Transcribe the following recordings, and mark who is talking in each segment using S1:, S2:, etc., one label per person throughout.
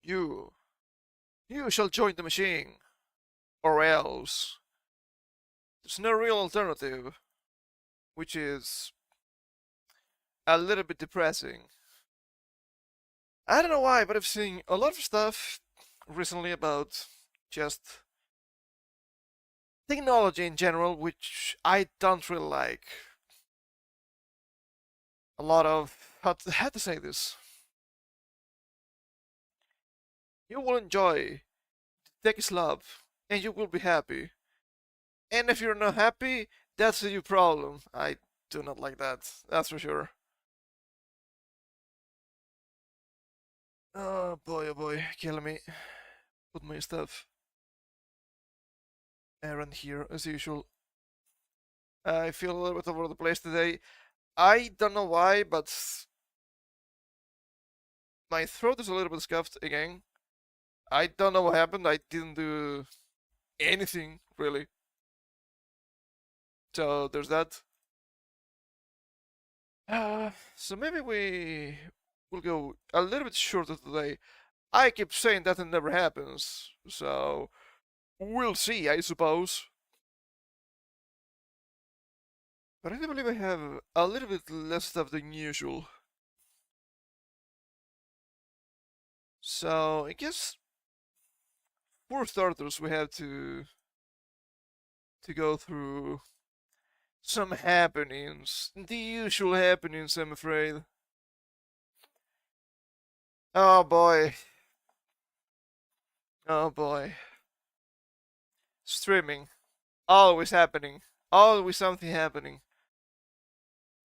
S1: You, you shall join the machine, or else. There's no real alternative, which is a little bit depressing. I don't know why, but I've seen a lot of stuff recently about just technology in general, which I don't really like. A lot of how to say this. You will enjoy the tech is love, and you will be happy. And if you're not happy, that's your problem. I do not like that. That's for sure. Oh boy, kill me. Put my stuff around here as usual. I feel a little bit over the place today. I don't know why, but my throat is a little bit scuffed again. I don't know what happened. I didn't do anything really. So there's that. So maybe we will go a little bit shorter today. I keep saying that it never happens. So we'll see, I suppose. But I do believe I have a little bit less stuff than usual. So I guess for starters we have to go through some happenings. The usual happenings, I'm afraid. Oh boy. Oh boy. Streaming. Always happening. Always something happening.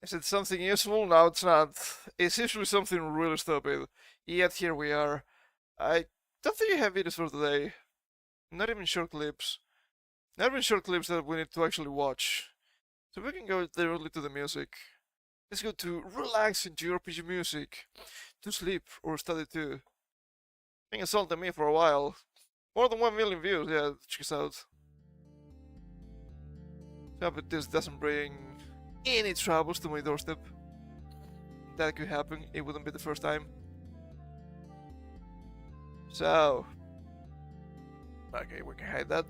S1: Is it something useful? No, it's not. It's usually something really stupid. Yet here we are. I don't think I have videos for today. Not even short clips. Not even short clips that we need to actually watch. So we can go directly to the music. Let's go to relaxing to RPG music. To sleep or study too. Been insulting me for a while. More than 1 million views, yeah, check this out. I hope this doesn't bring any troubles to my doorstep. That could happen, it wouldn't be the first time. So, okay, we can hide that.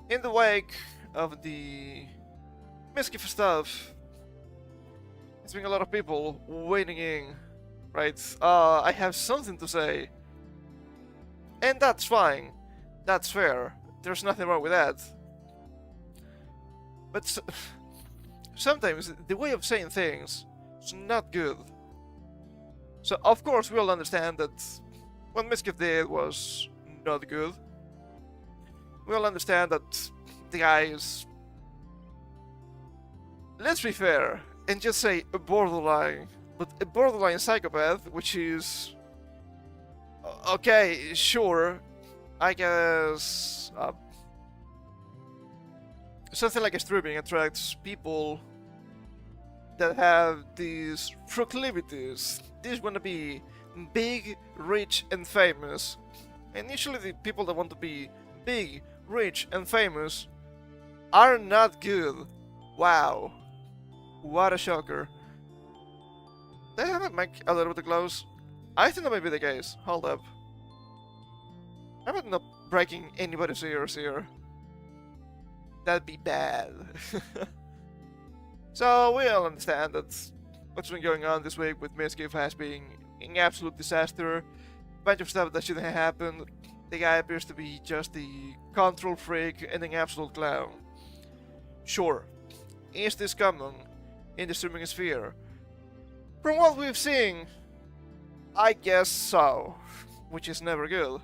S1: In the wake of the Mischief stuff, there's been a lot of people waiting in, right? I have something to say. And that's fine. That's fair. There's nothing wrong with that. But sometimes the way of saying things is not good. So of course we all understand that what Mischief did was not good. We all understand that the guy is, let's be fair and just say a borderline, but a borderline psychopath, which is okay, sure, I guess something like a streaming attracts people that have these proclivities. These want to be big, rich, and famous. And usually the people that want to be big, rich, and famous are not good. Wow. What a shocker. Did I have that mic a little bit close? I think that might be the case. Hold up. I'm not breaking anybody's ears here. That'd be bad. So we all understand that what's been going on this week with Mischief has been an absolute disaster. Bunch of stuff that shouldn't have happened. The guy appears to be just the control freak and an absolute clown. Sure, is this common in the streaming sphere? From what we've seen, I guess so, which is never good.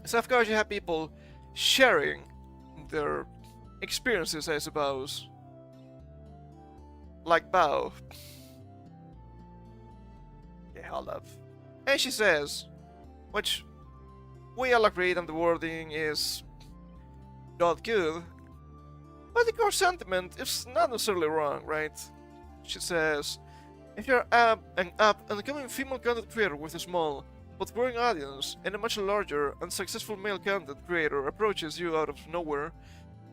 S1: So of course you have people sharing their experiences, I suppose. Like Bao. Yeah, hold up. And she says, which we all agreed on the wording is not good, but the core sentiment is not necessarily wrong, right? She says, if you're an up and coming female content creator with a small but growing audience, and a much larger and successful male content creator approaches you out of nowhere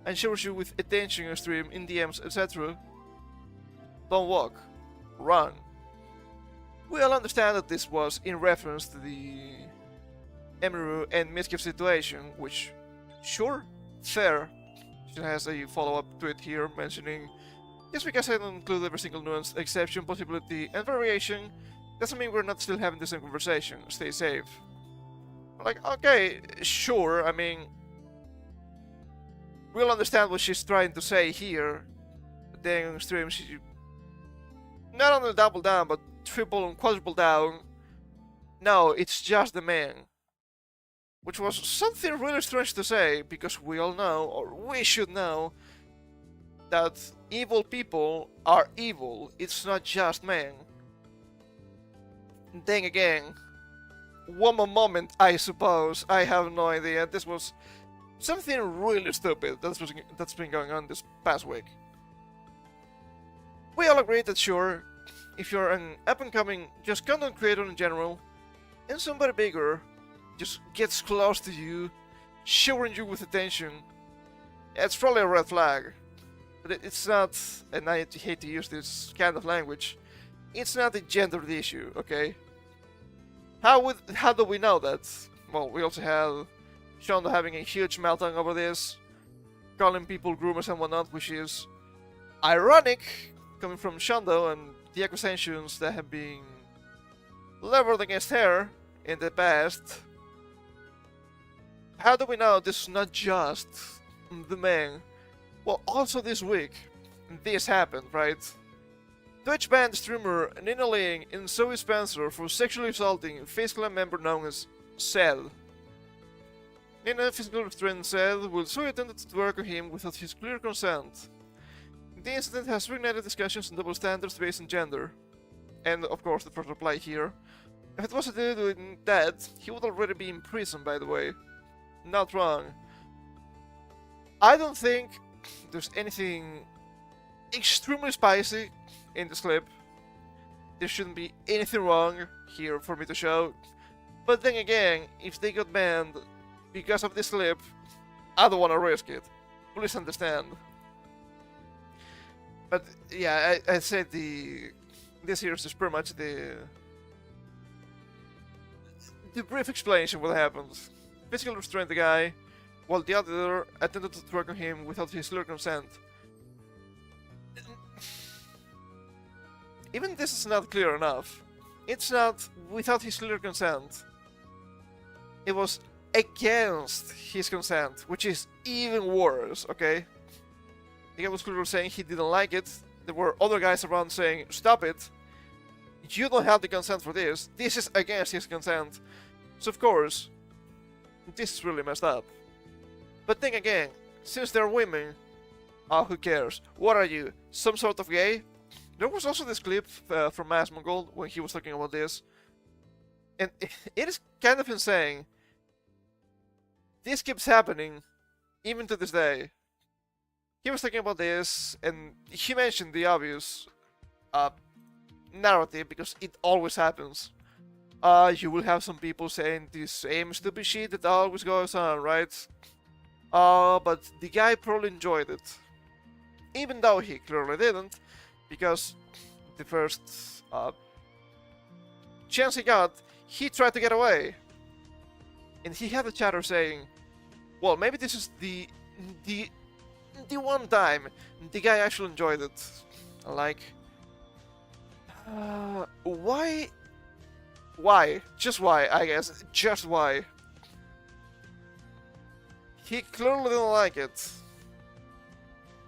S1: and showers you with attention on stream, in DMs, etc., don't walk. Run. We all understand that this was in reference to the Emiru and Miskiv situation, which, sure, fair. She has a follow-up tweet here mentioning, just because I don't include every single nuance, exception, possibility, and variation, doesn't mean we're not still having the same conversation. Stay safe. Like, okay, sure, I mean, we'll understand what she's trying to say here. But then on stream, she not only double down, but triple and quadruple down. No, it's just the man. Which was something really strange to say, because we all know, or we should know, that evil people are evil. It's not just men. Then again, one more moment, I suppose. I have no idea. This was something really stupid that's been going on this past week. We all agree that sure, if you're an up-and-coming, just content creator in general, and somebody bigger just gets close to you, showering you with attention, it's probably a red flag. But it's not, and I hate to use this kind of language, it's not a gendered issue, okay? How do we know that? Well, we also had Shondo having a huge meltdown over this, calling people groomers and whatnot, which is ironic, coming from Shondo and the accusations that have been leveled against her in the past. How do we know this is not just the man? Well, also this week, this happened, right? Twitch banned streamer Nina Ling and Zoe Spencer for sexually assaulting a Face Clan member known as Cell. Nina physically restrained Cell, while Zoe attempted to work on him without his clear consent. The incident has reignited discussions on double standards based on gender. And of course the first reply here. If it was a dude doing that, he would already be in prison, by the way. Not wrong. I don't think there's anything extremely spicy in this clip. There shouldn't be anything wrong here for me to show. But then again, if they got banned because of this clip, I don't want to risk it. Please understand. But yeah, I said this here is pretty much the brief explanation of what happened. Physically restrained the guy, while the other attempted to work on him without his clear consent. Even this is not clear enough. It's not without his clear consent. It was against his consent, which is even worse, okay? The guy was clearly saying he didn't like it. There were other guys around saying, stop it. You don't have the consent for this. This is against his consent. So of course, this is really messed up. But then again, since they're women, who cares? What are you? Some sort of gay? There was also this clip from Mass Mongol when he was talking about this. And it is kind of insane. This keeps happening, even to this day. He was talking about this, and he mentioned the obvious narrative, because it always happens. You will have some people saying the same stupid shit that always goes on, right? But the guy probably enjoyed it. Even though he clearly didn't, because the first chance he got, he tried to get away. And he had a chatter saying, well, maybe this is the one time the guy actually enjoyed it. Like, why? Why? Just why, I guess. Just why? He clearly didn't like it.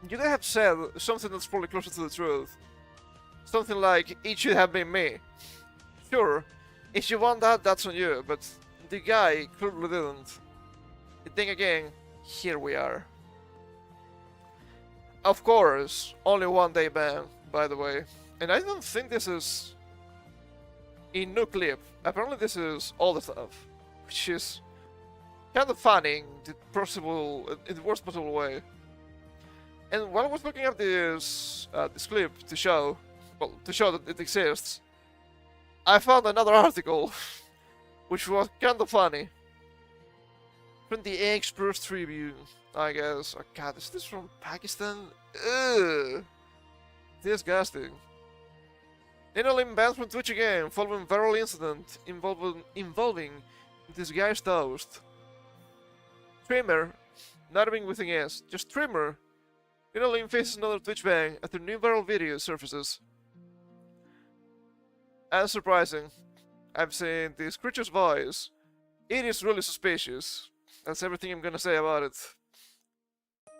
S1: You could have said something that's probably closer to the truth. Something like, it should have been me. Sure, if you want that, that's on you, but the guy clearly didn't. Then again, here we are. Of course, only 1 day ban, by the way. And I don't think this is a new clip. Apparently this is all the stuff, which is kind of funny in the worst possible way. And while I was looking up this clip to show that it exists, I found another article, which was kind of funny. From the Express Tribune, I guess. Oh god, is this from Pakistan? Ugh. Disgusting. Ninolim banned from Twitch again, following viral incident involving disguised toast. Streamer, not even with an S, just streamer. Ninolim faces another Twitch ban after new viral video surfaces. Unsurprising, I've seen this creature's voice. It is really suspicious. That's everything I'm gonna say about it.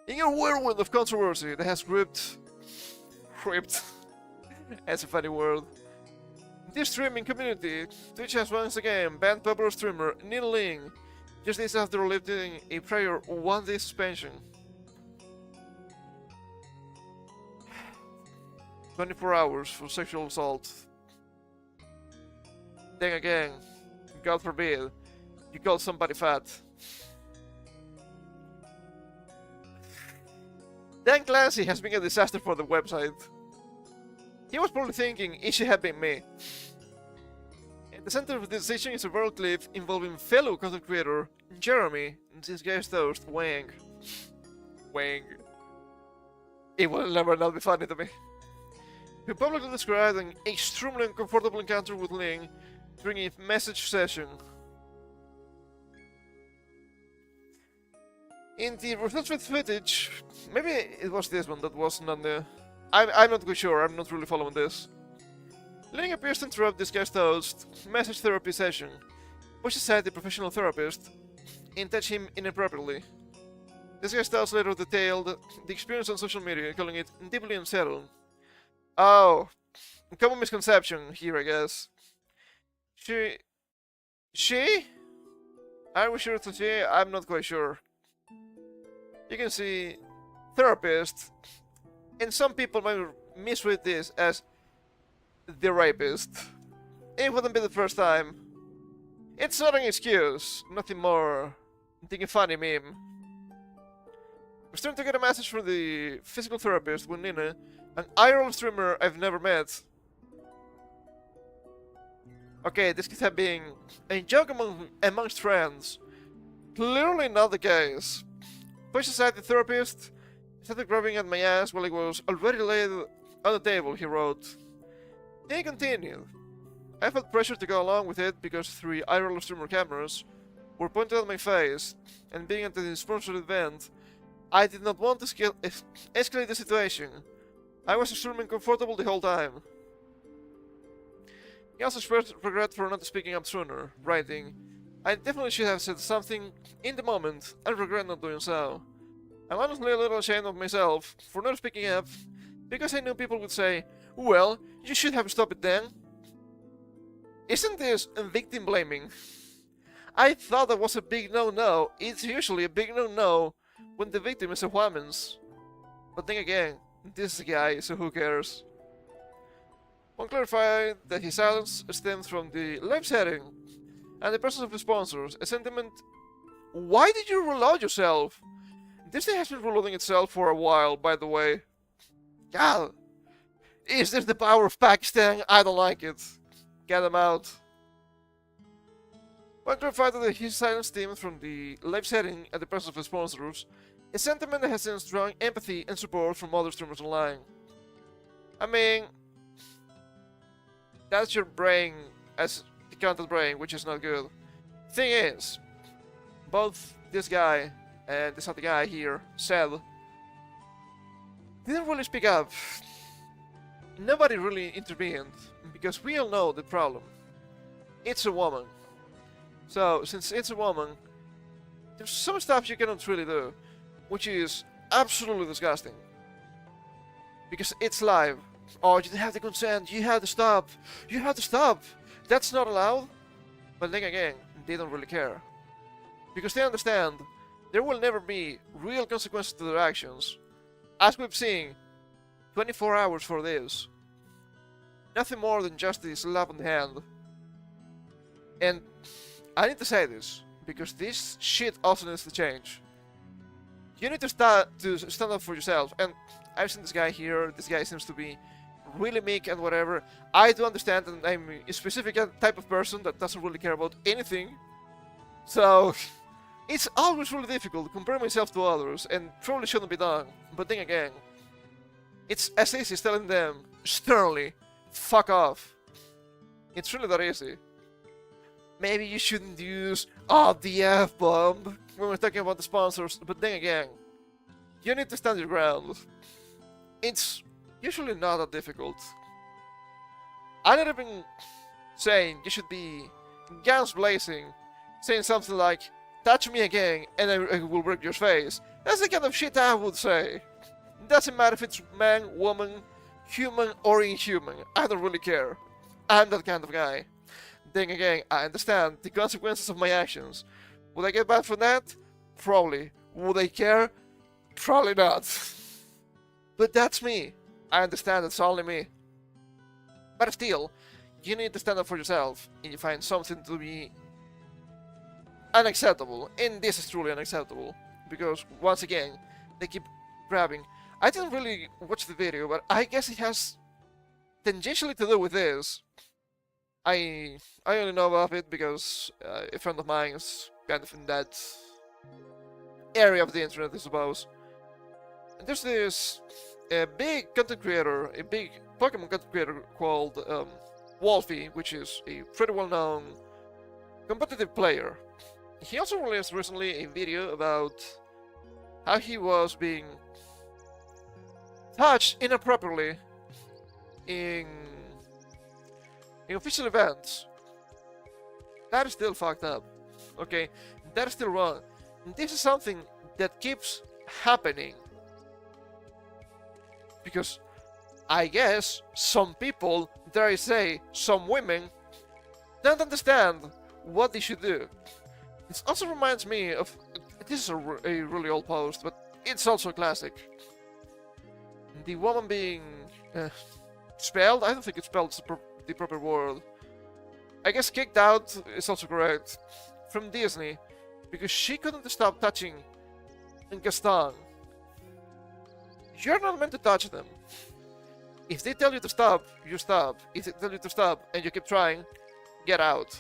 S1: In a whirlwind of controversy that has gripped... That's a funny word. This streaming community, Twitch has once again banned popular streamer Ninoling just days after lifting a prior one-day suspension. 24 hours for sexual assault. Then again, God forbid, you call somebody fat. Dan Clancy has been a disaster for the website. He was probably thinking it should have been me. At the center of the decision is a viral clip involving fellow content creator Jeremy and this guy's toast Wang. Wang. It will never not be funny to me. Who publicly described an extremely uncomfortable encounter with Ling during a message session. In the results footage, maybe it was this one that wasn't on the... I'm not quite sure, I'm not really following this. Ling appears to interrupt this guy's toast message therapy session, which aside the professional therapist, and touch him inappropriately. This guy's toast later detailed the experience on social media, calling it deeply unsettling. Oh, common misconception here, I guess. She? Are we sure it's a she? I'm not quite sure. You can see therapist, and some people might misread this as the rapist. It wouldn't be the first time. It's not an excuse, nothing more than a funny meme. We're starting to get a message from the physical therapist with Nina, an IRL streamer I've never met. Okay, this could have been a joke amongst friends. Clearly not the case. Pushed aside the therapist, started grabbing at my ass while it was already laid on the table, he wrote. He continued. I felt pressure to go along with it because 3 IRL streamer cameras were pointed at my face, and being at the sponsored event, I did not want to escalate the situation. I was extremely uncomfortable the whole time. He also expressed regret for not speaking up sooner, writing, I definitely should have said something in the moment and regret not doing so. I'm honestly a little ashamed of myself for not speaking up, because I knew people would say, well, you should have stopped it then. Isn't this victim blaming? I thought that was a big no-no. It's usually a big no-no when the victim is a woman's. But then again, this is a guy, so who cares? One clarified that his silence stems from the live setting and the presence of the sponsors, a sentiment. Why did you reload yourself? This thing has been reloading itself for a while, by the way. God, is this the power of Pakistan? I don't like it. Get them out. One clarified that his silence stems from the live setting and the presence of the sponsors, a sentiment that has seen strong empathy and support from other streamers online. I mean, that's your brain as the content brain, which is not good. Thing is, both this guy and this other guy here said didn't really speak up. Nobody really intervened because we all know the problem. It's a woman. So since it's a woman, there's some stuff you cannot really do, which is absolutely disgusting. Because it's live. Oh, you didn't have the consent, you had to stop. You had to stop. That's not allowed. But then again, they don't really care. Because they understand there will never be real consequences to their actions. As we've seen, 24 hours for this. Nothing more than just a slap on the hand. And I need to say this, because this shit also needs to change. You need to stand up for yourself, and I've seen this guy here, this guy seems to be really meek and whatever. I do understand that I'm a specific type of person that doesn't really care about anything. So, it's always really difficult to compare myself to others, and probably shouldn't be done. But then again, it's as easy as telling them sternly fuck off. It's really that easy. Maybe you shouldn't use the F-bomb when we're talking about the sponsors, but then again, you need to stand your ground. It's usually not that difficult. I'm not even saying you should be guns blazing, saying something like, touch me again and I will break your face. That's the kind of shit I would say. Doesn't matter if it's man, woman, human or inhuman, I don't really care. I'm that kind of guy. Then again, I understand the consequences of my actions. Would I get banned for that? Probably. Would I care? Probably not. But that's me. I understand it's only me. But still, you need to stand up for yourself and you find something to be unacceptable. And this is truly unacceptable. Because, once again, they keep grabbing. I didn't really watch the video, but I guess it has tangentially to do with this. I only know about it because a friend of mine is kind of in that area of the internet, I suppose. And there's this big content creator, a big Pokemon content creator called Wolfie, which is a pretty well-known competitive player. He also released recently a video about how he was being touched inappropriately in official events. That is still fucked up. Okay, that is still wrong. This is something that keeps happening. Because I guess some people, dare I say, some women, don't understand what they should do. This also reminds me of, this is a really old post, but it's also a classic. The woman being expelled? I don't think expelled is the proper word. I guess kicked out is also correct. From Disney. Because she couldn't stop touching Gaston. You're not meant to touch them. If they tell you to stop, you stop. If they tell you to stop and you keep trying, get out.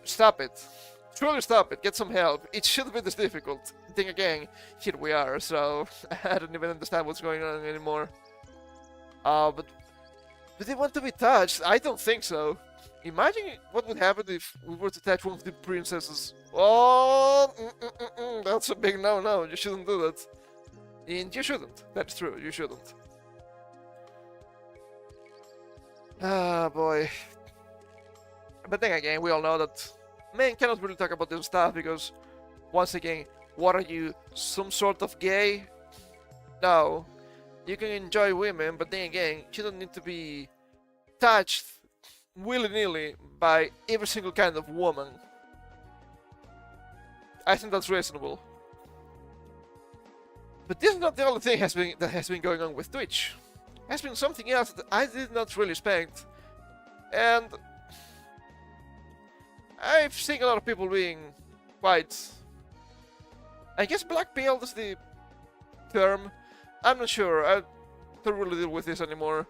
S1: Stop it. Truly stop it. Get some help. It shouldn't be this difficult. Then again, here we are, so I don't even understand what's going on anymore. But do they want to be touched? I don't think so. Imagine what would happen if we were to touch one of the princesses. Oh, that's a big no-no. You shouldn't do that. And you shouldn't. That's true. You shouldn't. Ah, boy. But then again, we all know that men cannot really talk about this stuff because, once again, what are you, some sort of gay? No. You can enjoy women, but then again, you don't need to be touched willy-nilly by every single kind of woman. I think that's reasonable. But this is not the only thing that has been going on with Twitch. Has been something else that I did not really expect. And I've seen a lot of people being quite, I guess black-pilled is the term. I'm not sure. I don't really deal with this anymore.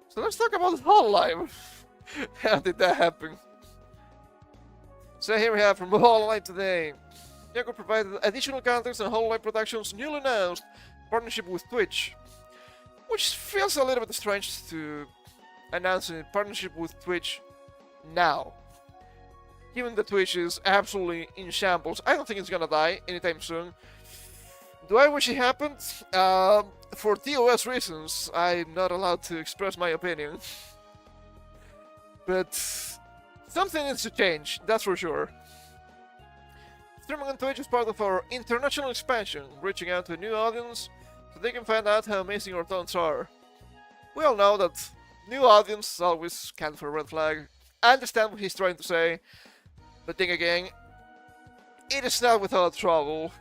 S1: So let's talk about Hololive. How did that happen? So here we have from Hololive today. Yago provided additional context on Hololive Productions' newly announced partnership with Twitch. Which feels a little bit strange to announce a partnership with Twitch now. Given that Twitch is absolutely in shambles, I don't think it's gonna die anytime soon. Do I wish it happened? For TOS reasons, I'm not allowed to express my opinion. But something needs to change, that's for sure. Streaming on Twitch is part of our international expansion, reaching out to a new audience so they can find out how amazing our talents are. We all know that new audience is always kind of a red flag. I understand what he's trying to say, but then again, it is not without trouble.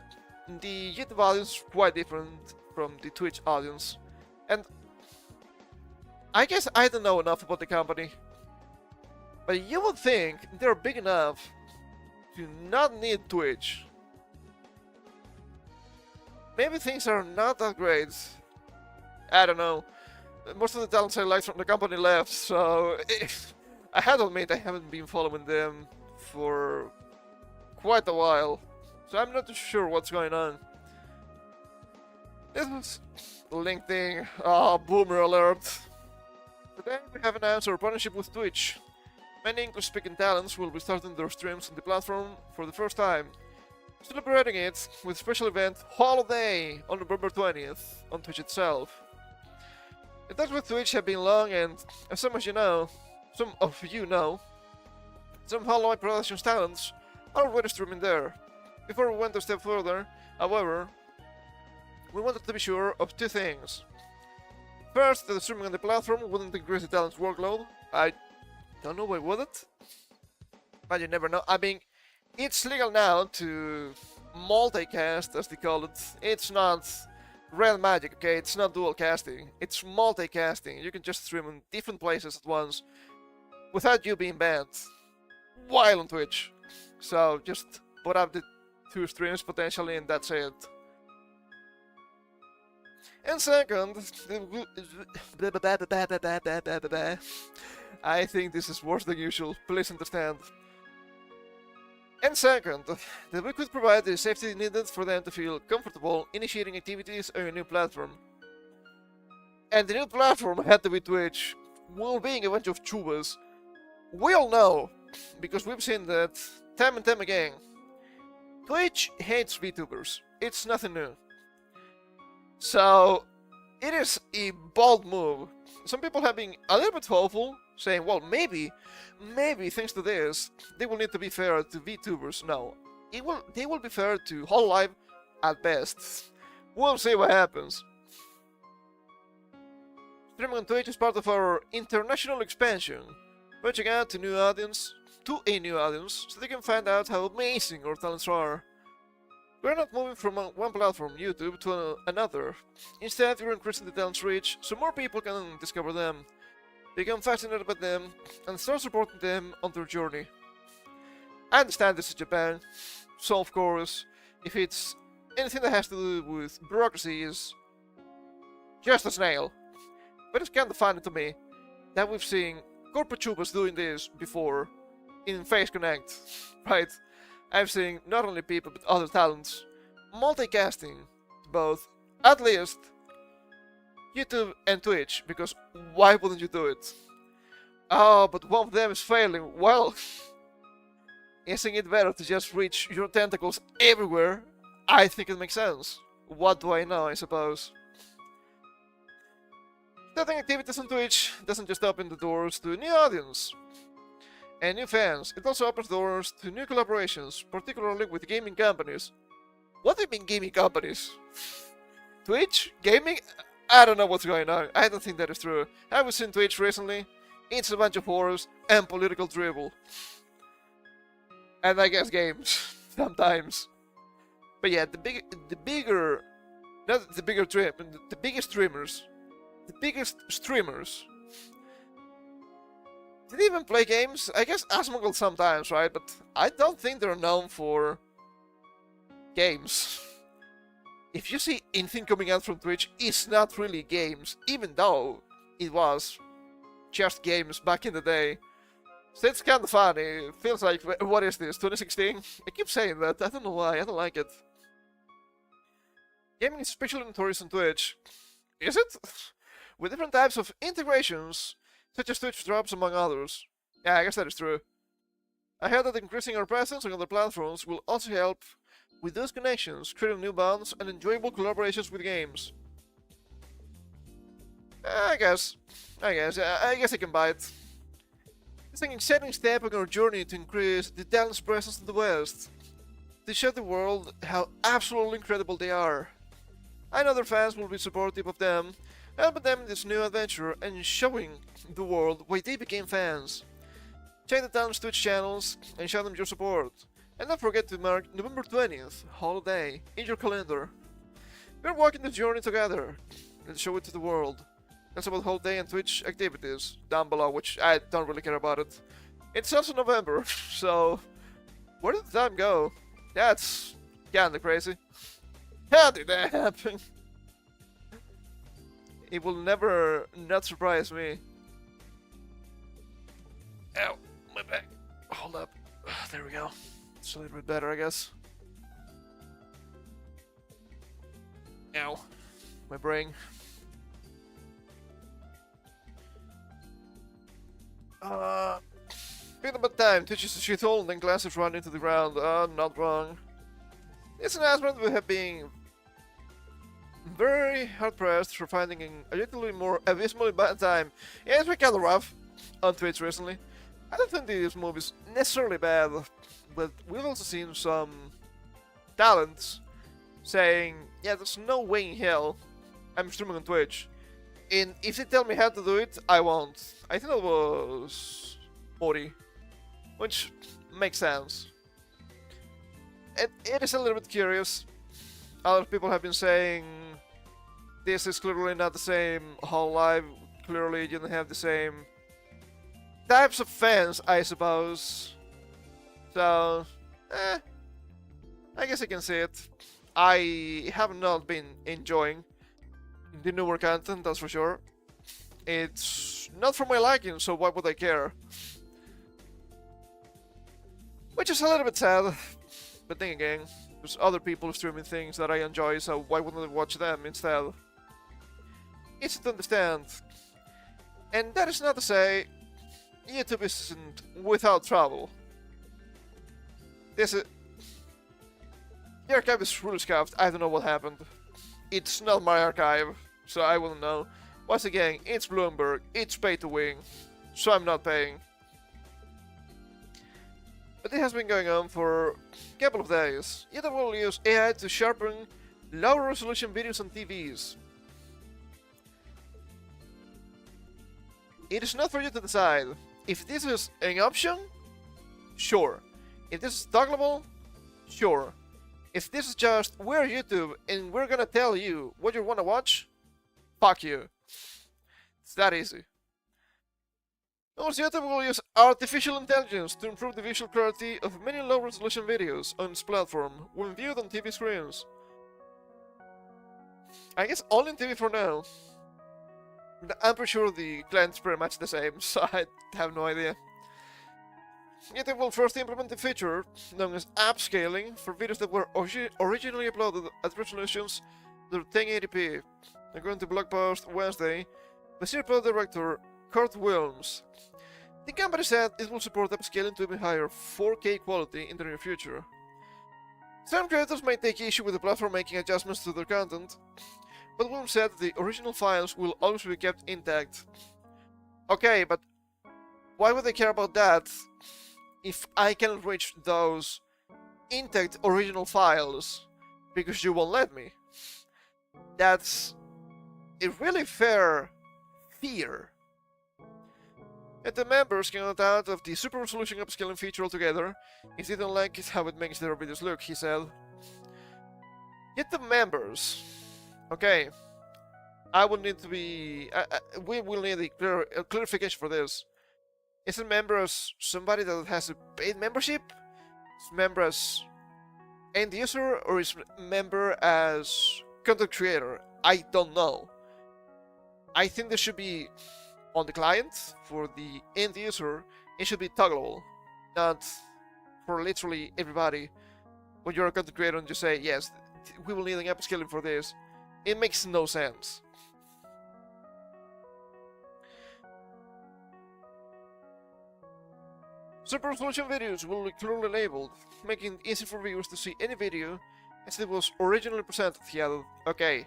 S1: The YouTube audience is quite different from the Twitch audience, and I guess I don't know enough about the company, but you would think they're big enough to not need Twitch. Maybe things are not that great. I don't know. Most of the talents I liked from the company left, so I had to admit I haven't been following them for quite a while. So I'm not too sure what's going on. This is Link thing. Oh, boomer alert. Today we have announced our partnership with Twitch. Many English-speaking talents will be starting their streams on the platform for the first time, celebrating it with a special event Holiday on November 20th on Twitch itself. The talks with Twitch have been long, and as some of you know, some Holiday Productions talents are already streaming there. Before we went a step further, however, we wanted to be sure of two things. First, that the streaming on the platform wouldn't increase the talent's workload. I don't know why would it? But you never know. I mean, it's legal now to multicast, as they call it. It's not real magic, okay? It's not dual casting. It's multicasting. You can just stream in different places at once without you being banned while on Twitch. So just put up the 2 streams potentially, and that's it. And second, I think this is worse than usual, please understand. And second, that we could provide the safety needed for them to feel comfortable initiating activities on a new platform. And the new platform had to be Twitch, while being a bunch of tubers. We all know, because we've seen that time and time again, Twitch hates VTubers. It's nothing new. So, it is a bold move. Some people have been a little bit hopeful, saying, well, maybe thanks to this, they will need to be fair to VTubers. No, they will be fair to Hololive at best. We'll see what happens. Streaming on Twitch is part of our international expansion, reaching out to a new audience, so they can find out how amazing our talents are. We're not moving from one platform, YouTube, to another. Instead, we're increasing the talent's reach so more people can discover them, become fascinated by them, and start supporting them on their journey. I understand this is Japan, so of course, if it's anything that has to do with bureaucracy, is just a snail. But it's kinda funny to me that we've seen corporate tubers doing this before in Face Connect, right? I've seen not only people but other talents multicasting both, at least, YouTube and Twitch, because why wouldn't you do it? Oh, but one of them is failing. Well, isn't it better to just reach your tentacles everywhere? I think it makes sense. What do I know, I suppose. Starting activities on Twitch doesn't just open the doors to a new audience and new fans, it also opens doors to new collaborations, particularly with gaming companies. What do you mean gaming companies? Twitch? Gaming? I don't know what's going on. I don't think that is true. I was in Twitch recently. It's a bunch of horrors and political dribble. And I guess games. Sometimes. But yeah, the biggest streamers. Did they even play games? I guess Asmongold sometimes, right? But I don't think they're known for games. If you see anything coming out from Twitch, it's not really games, even though it was just games back in the day. So it's kind of funny. It feels like, what is this, 2016? I keep saying that, I don't know why, I don't like it. Gaming is especially notorious on Twitch. Is it? With different types of integrations, such as Twitch drops, among others. Yeah, I guess that is true. I heard that increasing our presence on other platforms will also help with those connections, creating new bonds and enjoyable collaborations with games. I guess I can buy it. It's an exciting step on our journey to increase the talent's presence in the West, to show the world how absolutely incredible they are. I know their fans will be supportive of them, helping them in this new adventure and showing the world why they became fans. Check the talent's Twitch channels and show them your support. And don't forget to mark November 20th, Holiday, in your calendar. We're walking the journey together. Let's show it to the world. That's about Holiday and Twitch activities down below, which I don't really care about it. It's also November, so where did the time go? That's kinda crazy. How did that happen? It will never not surprise me. Ow, my back. Hold up. There we go. It's a little bit better, I guess. Ow. My brain. Been about time, touches the shithole, and then glasses run into the ground. Not wrong. This announcement would have been very hard-pressed for finding an objectively more abysmally bad time. Yeah, it's been kind of rough on Twitch recently. I don't think this movie is necessarily bad, but we've also seen some talents saying, yeah, there's no way in hell I'm streaming on Twitch. And if they tell me how to do it, I won't. I think that was Mori, which makes sense. It is a little bit curious. A lot of people have been saying this is clearly not the same whole live. Clearly, you don't have the same types of fans, I suppose. So, I guess I can see it. I have not been enjoying the newer content, that's for sure. It's not for my liking, so why would I care? Which is a little bit sad, but then again, there's other people streaming things that I enjoy, so why wouldn't I watch them instead? Easy to understand. And that is not to say YouTube isn't without trouble. The archive is really scuffed. I don't know what happened. It's not my archive, so I wouldn't know. Once again, it's Bloomberg, it's pay to win, so I'm not paying. But it has been going on for a couple of days. YouTube will use AI to sharpen lower resolution videos on TVs. It is not for you to decide. If this is an option, sure. If this is toggleable, sure. If this is just, we're YouTube and we're gonna tell you what you wanna watch, fuck you. It's that easy. Also, YouTube will use artificial intelligence to improve the visual clarity of many low-resolution videos on its platform when viewed on TV screens. I guess only on TV for now. I'm pretty sure the client's pretty much the same, so I have no idea. YouTube will first implement a feature known as upscaling for videos that were originally uploaded at resolutions that are 1080p. According to blog post Wednesday, the senior product director Kurt Wilms. The company said it will support upscaling to even higher 4K quality in the near future. Some creators may take issue with the platform making adjustments to their content, but Wilms said the original files will always be kept intact. Okay, but why would they care about that if I cannot reach those intact original files because you won't let me? That's a really fair fear. And the members can opt out of the super resolution upscaling feature altogether if they don't like how it makes their videos look, he said. Yet the members. Okay. I will need to be... we will need a clarification for this. Is a member as somebody that has a paid membership? Is a member as end user? Or is a member as content creator? I don't know. I think there should be on the client for the end user. It should be toggleable, not for literally everybody. When you're a content creator and you say yes, we will need an upscaling for this, it makes no sense. Super resolution videos will be clearly labeled, making it easy for viewers to see any video as it was originally presented, he added. Okay.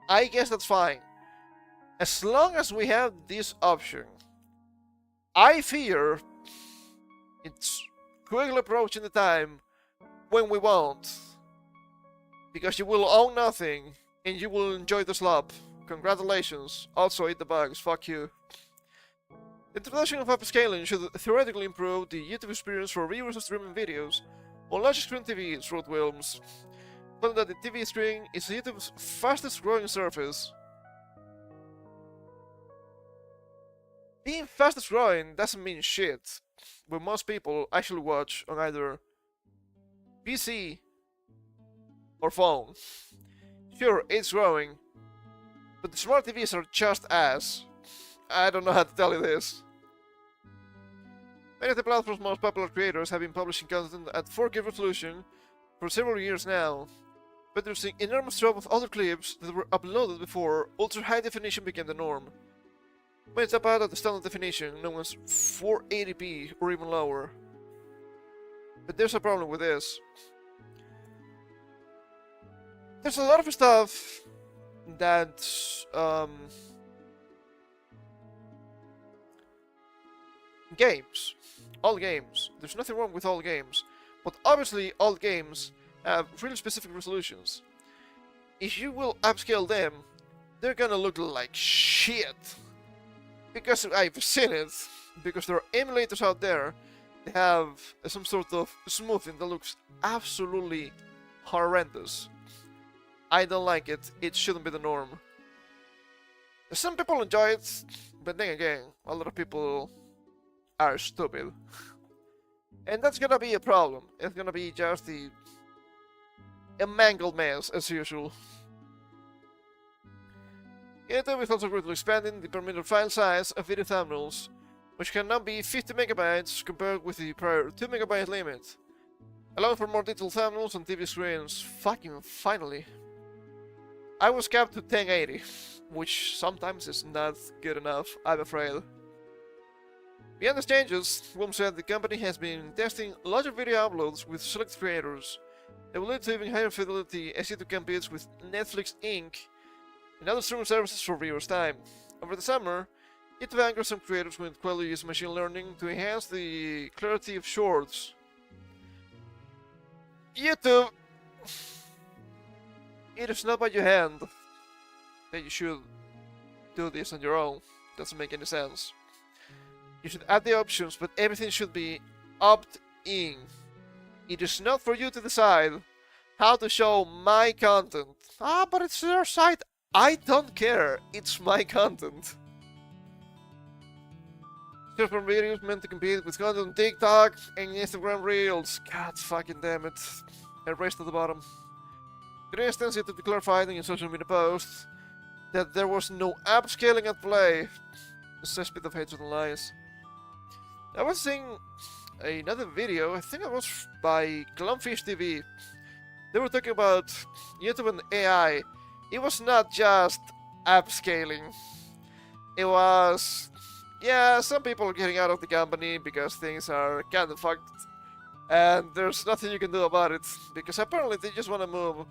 S1: I guess that's fine. As long as we have this option. I fear it's quickly approaching the time when we won't. Because you will own nothing and you will enjoy the slop. Congratulations. Also eat the bugs. Fuck you. The introduction of upscaling should theoretically improve the YouTube experience for viewers of streaming videos on large screen TVs, wrote Wilms. Noting that the TV screen is YouTube's fastest growing surface. Being fastest growing doesn't mean shit, when most people actually watch on either PC or phone. Sure, it's growing, but the smart TVs are just ass. I don't know how to tell you this. Many of the platform's most popular creators have been publishing content at 4K resolution for several years now. but there's an enormous drop of other clips that were uploaded before ultra high definition became the norm. When it's up out of the standard definition, known as 480p or even lower. But there's a problem with this. There's a lot of stuff that games, all games, there's nothing wrong with all games, but obviously all games have really specific resolutions. If you will upscale them, they're gonna look like shit. Because I've seen it, because there are emulators out there that have some sort of smoothing that looks absolutely horrendous. I don't like it, it shouldn't be the norm. Some people enjoy it, but then again, a lot of people are stupid. And that's gonna be a problem. It's gonna be just a mangled mess, as usual. YouTube is also greatly expanding the permitted file size of video thumbnails, which can now be 50 megabytes compared with the prior 2 megabyte limit, allowing for more detailed thumbnails on TV screens. Fucking finally. I was capped to 1080, which sometimes is not good enough, I'm afraid. Beyond these changes, Wom said the company has been testing larger video uploads with select creators that will lead to even higher fidelity as it competes with Netflix Inc. and other streaming services for viewers' time. Over the summer, YouTube anchored some creators with quality use machine learning to enhance the clarity of shorts. YouTube, it is not by your hand that you should do this on your own. Doesn't make any sense. You should add the options, but everything should be opt-in. It is not for you to decide how to show my content. Ah, but it's their site. I don't care. It's my content. Short-form videos meant to compete with content on TikTok and Instagram Reels. God fucking damn it. Erased at the bottom. For instance, it clarified in social media posts that there was no upscaling at play. A cesspit of hatred and lies. I was seeing another video, I think it was by Clownfish TV. They were talking about YouTube and AI. It was not just upscaling. It was, yeah, some people are getting out of the company because things are kind of fucked. And there's nothing you can do about it. Because apparently they just want to move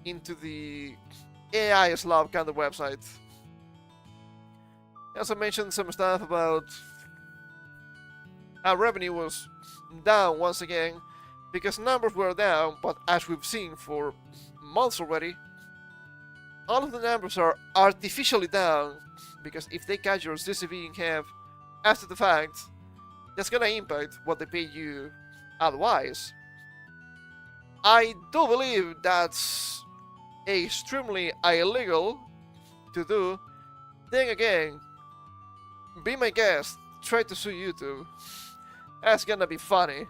S1: into the AI is love kind of website. I also mentioned some stuff about our revenue was down once again because numbers were down, but as we've seen for months already, all of the numbers are artificially down because if they catch your CCV in half after the fact, that's gonna impact what they pay you otherwise. I do believe that's extremely illegal to do. Then again, be my guest, try to sue YouTube. That's gonna be funny.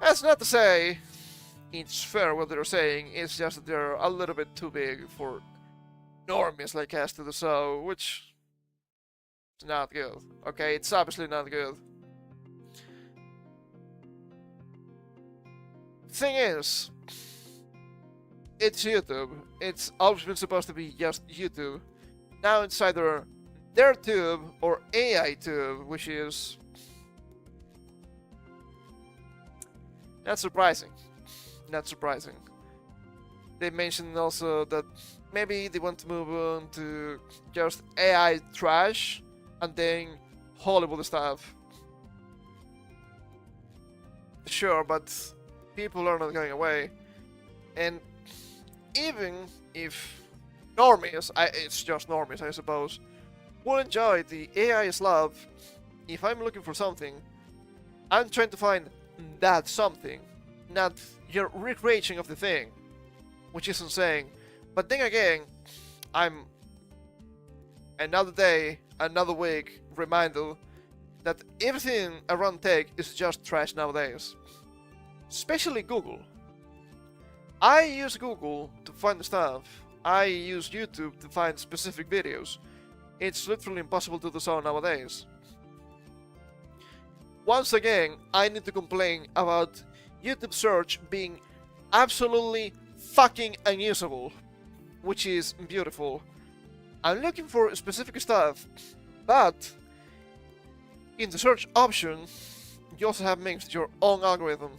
S1: That's not to say it's fair what they're saying, it's just that they're a little bit too big for normies like us to do so, which is not good. Okay, it's obviously not good. Thing is, it's YouTube. It's always been supposed to be just YouTube. Now it's either their tube or AI tube, which is not surprising. Not surprising. They mentioned also that maybe they want to move on to just AI trash and then Hollywood stuff. Sure, but people are not going away. And even if normies, it's just normies I suppose, will enjoy the AI is love, if I'm looking for something, I'm trying to find that something, not your recreation of the thing, which is insane. But then again, I'm another day, another week reminded that everything around tech is just trash nowadays. Especially Google. I use Google to find stuff. I use YouTube to find specific videos. It's literally impossible to do so nowadays. Once again, I need to complain about YouTube search being absolutely fucking unusable, which is beautiful. I'm looking for specific stuff, but in the search option, you also have mixed your own algorithm.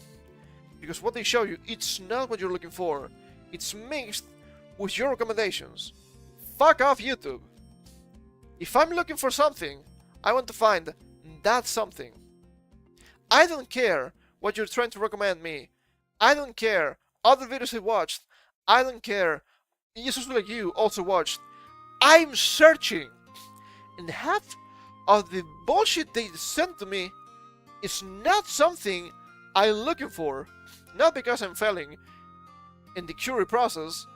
S1: Because what they show you, it's not what you're looking for. It's mixed with your recommendations. Fuck off, YouTube. If I'm looking for something, I want to find that something. I don't care what you're trying to recommend me. I don't care other videos I watched. I don't care users like you also watched. I'm searching. And half of the bullshit they sent to me is not something I'm looking for. Not because I'm failing in the query process,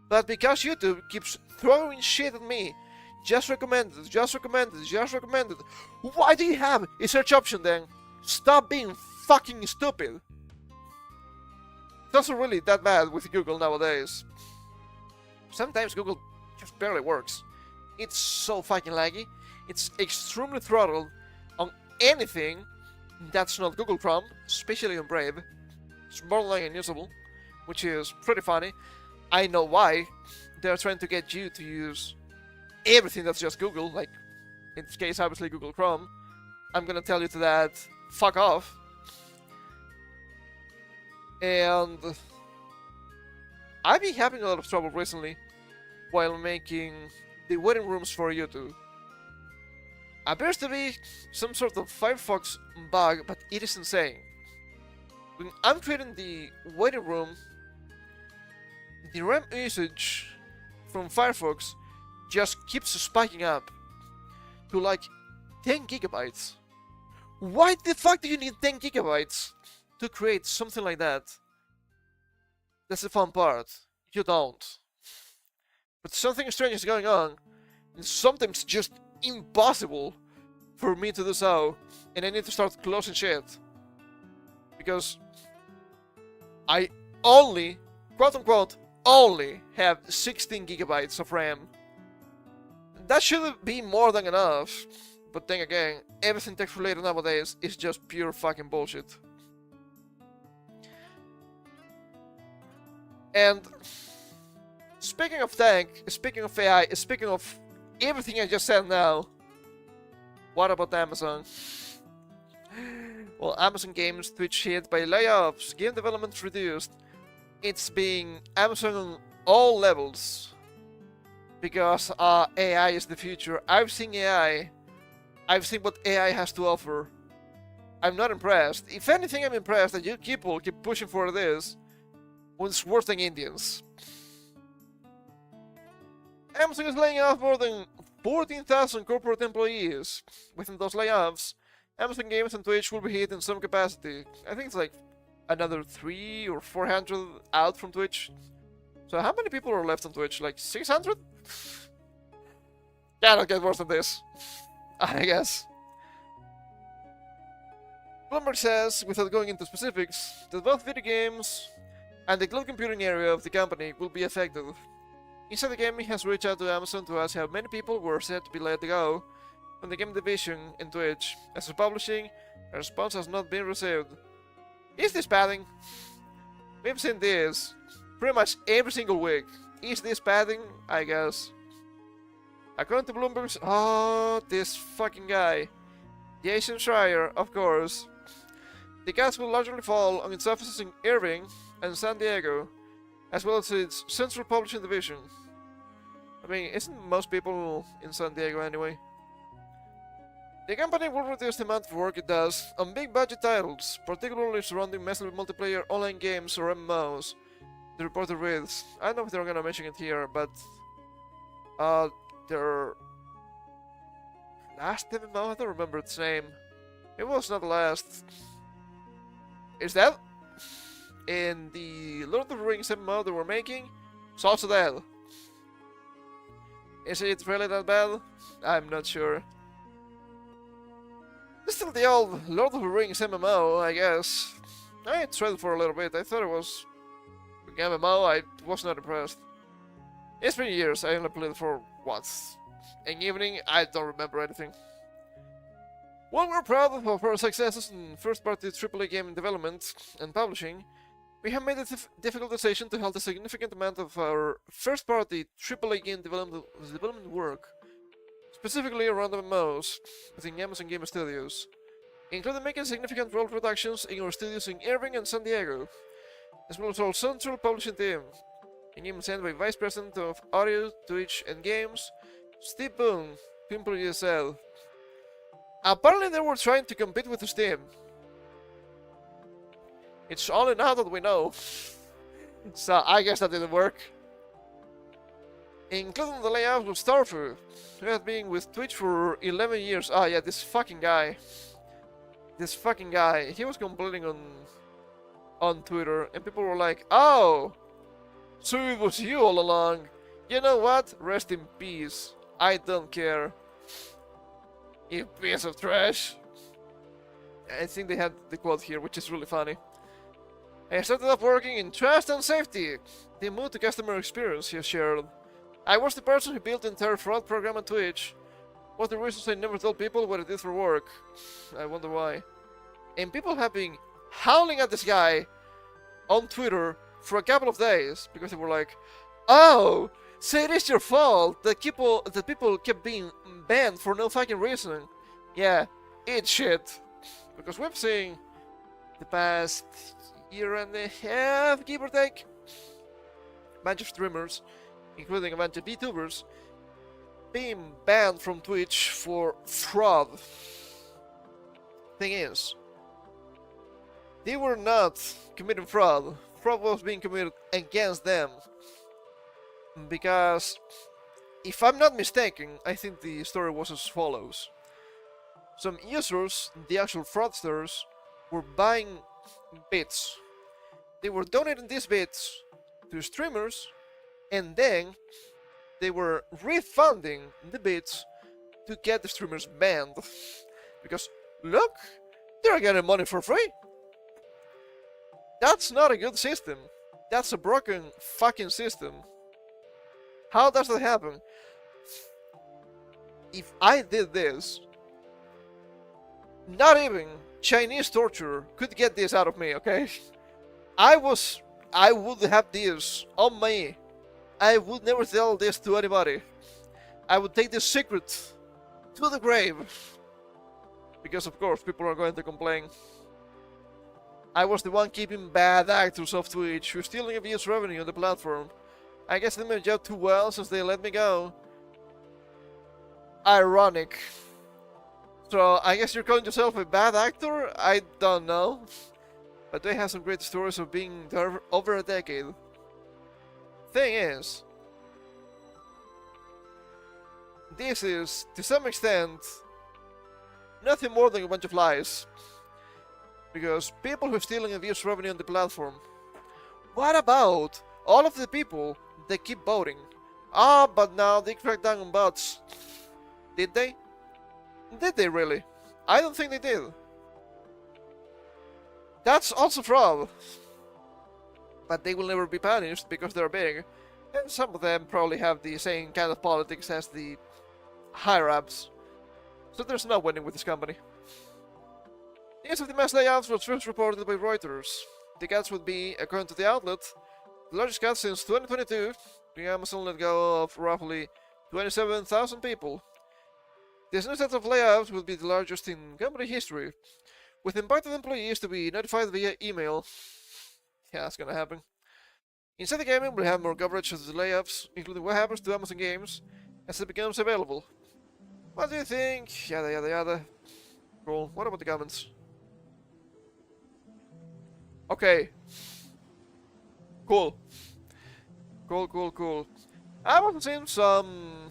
S1: but because YouTube keeps throwing shit at me. Just recommended, just recommended, just recommended. Why do you have a search option then? Stop being fucking stupid. It's also really that bad with Google nowadays. Sometimes Google just barely works. It's so fucking laggy. It's extremely throttled on anything that's not Google Chrome, especially on Brave. It's borderline unusable, which is pretty funny. I know why. They're trying to get you to use everything that's just Google, like in this case obviously Google Chrome. I'm gonna tell you to that, fuck off. And I've been having a lot of trouble recently while making the waiting rooms for YouTube. Appears to be some sort of Firefox bug, but it is insane. When I'm creating the waiting room, the RAM usage from Firefox just keeps spiking up to like 10 gigabytes. Why the fuck do you need 10 gigabytes to create something like that? That's the fun part. You don't. But something strange is going on, and sometimes it's just impossible for me to do so, and I need to start closing shit. Because I only, quote unquote, only have 16 gigabytes of RAM. That should be more than enough. But then again, everything text related nowadays is just pure fucking bullshit. And speaking of tech, speaking of AI, speaking of everything I just said now, what about Amazon? Well, Amazon Games Twitch hit by layoffs, game development reduced. It's being Amazon on all levels. Because AI is the future. I've seen AI. I've seen what AI has to offer. I'm not impressed. If anything, I'm impressed that you people keep pushing for this when it's worse than Indians. Amazon is laying off more than 14,000 corporate employees. Within those layoffs, Amazon Games and Twitch will be hit in some capacity. I think it's like another 300 or 400 out from Twitch. So how many people are left on Twitch? Like 600? Cannot get worse than this, I guess. Bloomberg says, without going into specifics, that both video games and the cloud computing area of the company will be affected. Inside Gaming has reached out to Amazon to ask how many people were said to be let go from the game division in Twitch. As for publishing, a response has not been received. Is this padding? We've seen this pretty much every single week. Is this padding? I guess. According to Bloomberg's... Oh, this fucking guy. Jason Schreier, of course. The cast will largely fall on its offices in Irving and San Diego, as well as its central publishing division. I mean, isn't most people in San Diego anyway? The company will reduce the amount of work it does on big budget titles, particularly surrounding massive multiplayer online games or MMOs. The reporter reads, I don't know if they're gonna mention it here, but their last MMO, I don't remember its name. It was not the last. Is that? In the Lord of the Rings MMO they were making, it's also dead. Is it really that bad? I'm not sure. It's still the old Lord of the Rings MMO, I guess. I tried it for a little bit. I thought it was an MMO. I was not impressed. It's been years. I only played it for once. An evening, I don't remember anything. While we're proud of our successes in first-party AAA game development and publishing, We have made the difficult decision to halt a significant amount of our first-party AAA game development work, specifically around the MMOs, within Amazon Game Studios, including making significant role reductions in our studios in Irving and San Diego, as well as our central publishing team. A name sent by Vice President of Audio, Twitch, and Games, Steve Boone, Pimple said. Apparently they were trying to compete with Steam. It's only now that we know. So I guess that didn't work. Including the layout with Starfu, who had been with Twitch for 11 years. Ah yeah, this fucking guy. This fucking guy. He was complaining on Twitter, and people were like, "Oh, so it was you all along. You know what? Rest in peace. I don't care. You piece of trash." I think they had the quote here, which is really funny. I started off working in trust and safety. The move to customer experience, he shared. I was the person who built the entire fraud program on Twitch. One of the reasons I never told people what I did for work. I wonder why. And people have been howling at this guy on Twitter for a couple of days because they were like, "Oh, so it is your fault that people kept being banned for no fucking reason." Yeah, it's shit. Because we've seen the past year and a half, give or take, a bunch of streamers, including a bunch of vtubers, being banned from Twitch for fraud. Thing is, they were not committing fraud. Fraud was being committed against them. Because, if I'm not mistaken, I think the story was as follows. Some users, the actual fraudsters, were buying bits. They were donating these bits to streamers, and then they were refunding the bits to get the streamers banned. Because, look, they're getting money for free. That's not a good system. That's a broken fucking system. How does that happen? If I did this, not even Chinese torture could get this out of me, okay? I would have this on me. I would never tell this to anybody. I would take this secret to the grave. Because of course people are going to complain. I was the one keeping bad actors off Twitch who are stealing abuse revenue on the platform. I guess they did my job too well since they let me go. Ironic. So I guess you're calling yourself a bad actor? I don't know. But they have some great stories of being there over a decade. Thing is, this is, to some extent, nothing more than a bunch of lies. Because people who are stealing abuse revenue on the platform, what about all of the people that keep voting? Ah, but now they cracked down on bots. Did they? Did they really? I don't think they did. That's also fraud. But they will never be punished because they're big. And some of them probably have the same kind of politics as the higher-ups. So there's no winning with this company. The use of the mass layoffs was first reported by Reuters. The cuts would be, according to the outlet, the largest cut since 2022. The Amazon let go of roughly 27,000 people. This new set of layoffs will be the largest in company history, with impacted employees to be notified via email. Yeah, that's gonna happen. Inside the Gaming will have more coverage of the layoffs, including what happens to Amazon games as it becomes available. What do you think? Yada yada yada. Cool. What about the comments? Okay. Cool. Cool. I've also seen some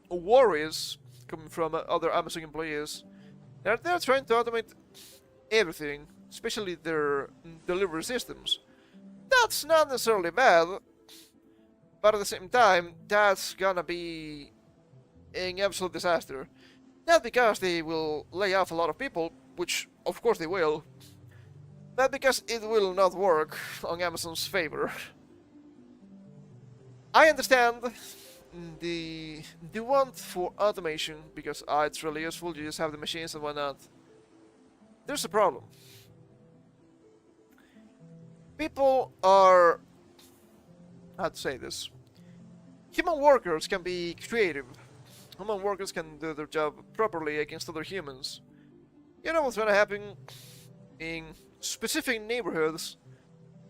S1: worries coming from other Amazon employees. They're trying to automate everything, especially their delivery systems. That's not necessarily bad, but at the same time, that's gonna be an absolute disaster. Not because they will lay off a lot of people, which of course they will, but because it will not work on Amazon's favor. I understand the want for automation, because it's really useful, you just have the machines and whatnot. There's a problem. People are... how to say this? Human workers can be creative. Human workers can do their job properly against other humans. You know what's gonna happen in specific neighborhoods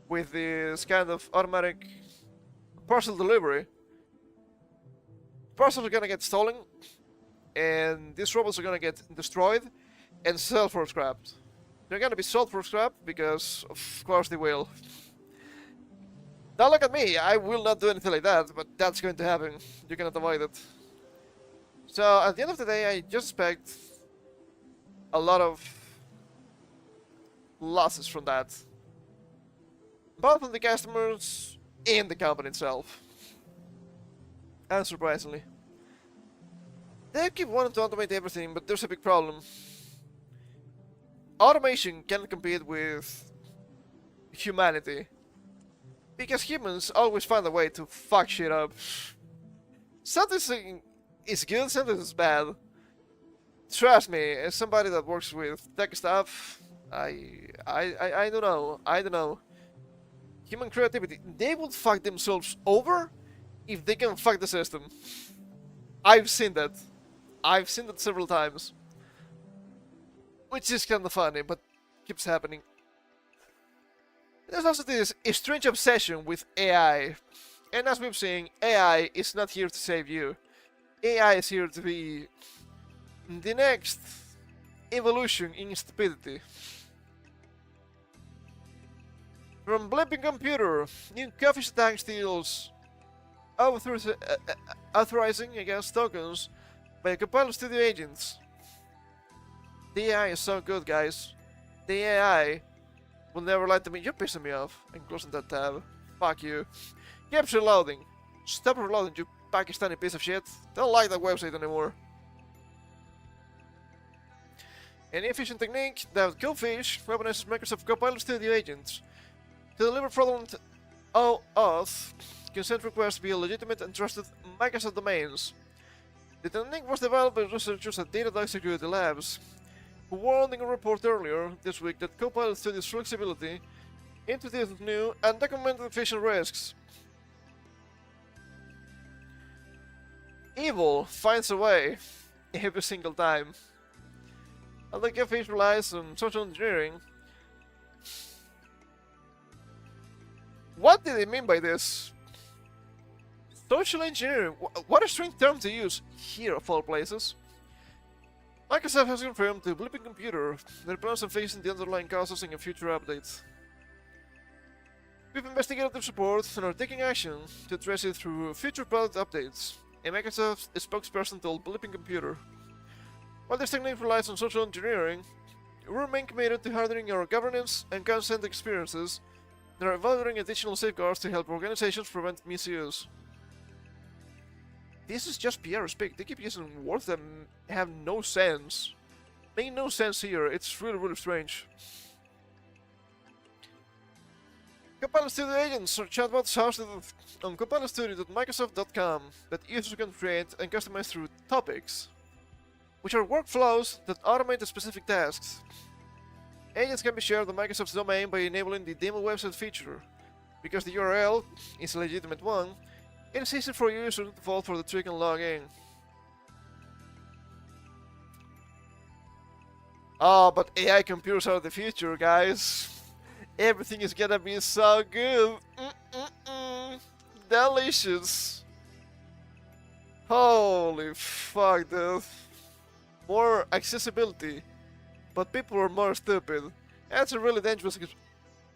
S1: with this kind of automatic parcel delivery? Parcels are gonna get stolen, and these robots are gonna get destroyed and sold for scrap. They're gonna be sold for scrap because, of course, they will. Now look at me, I will not do anything like that, but that's going to happen. You cannot avoid it. So at the end of the day, I just expect a lot of losses from that. Both on the customers and the company itself. Unsurprisingly. They keep wanting to automate everything, but there's a big problem. Automation can't compete with humanity. Because humans always find a way to fuck shit up. Something is good, something is bad. Trust me, as somebody that works with tech stuff, I don't know. I don't know. Human creativity, they would fuck themselves over if they can fuck the system. I've seen that. I've seen that several times. Which is kinda funny, but keeps happening. There's also this strange obsession with AI. And as we've seen, AI is not here to save you. AI is here to be the next evolution in stupidity. From blipping computer, new coffee stack steals, authorizing against tokens by Copilot Studio agents. The AI is so good, guys. The AI will never lie to me. You're pissing me off. I'm closing that tab. Fuck you. Keeps reloading. Stop reloading, you Pakistani piece of shit. Don't like that website anymore. An efficient technique that Killfish weaponizes Microsoft Copilot Studio agents to deliver fraudulent OAuth consent requests via legitimate and trusted Microsoft domains. The technique was developed by researchers at Datadog Security Labs, who warned in a report earlier this week that Copilot Studio's flexibility introduced new and documented phishing risks. Evil finds a way every single time. Although Killfish relies on social engineering. What did they mean by this? Social engineering? What a strange term to use here of all places. Microsoft has confirmed to Blipping Computer their plans on fixing the underlying causes in a future update. We've investigated the report and are taking action to address it through future product updates, a Microsoft spokesperson told Blipping Computer. While this technique relies on social engineering, we remain committed to hardening our governance and consent experiences and are evaluating additional safeguards to help organizations prevent misuse. This is just PR speak. They keep using words that have no sense. Make no sense here. It's really strange. Copilot Studio agents are chatbots hosted on copilotstudio.microsoft.com that users can create and customize through topics, which are workflows that automate the specific tasks. Agents can be shared on Microsoft's domain by enabling the demo website feature. Because the URL is a legitimate one, it is easy for users to fall for the trick and log in. Oh, but AI computers are the future, guys. Everything is gonna be so good. Delicious. Holy fuck, dude. More accessibility, but people are more stupid. That's a really dangerous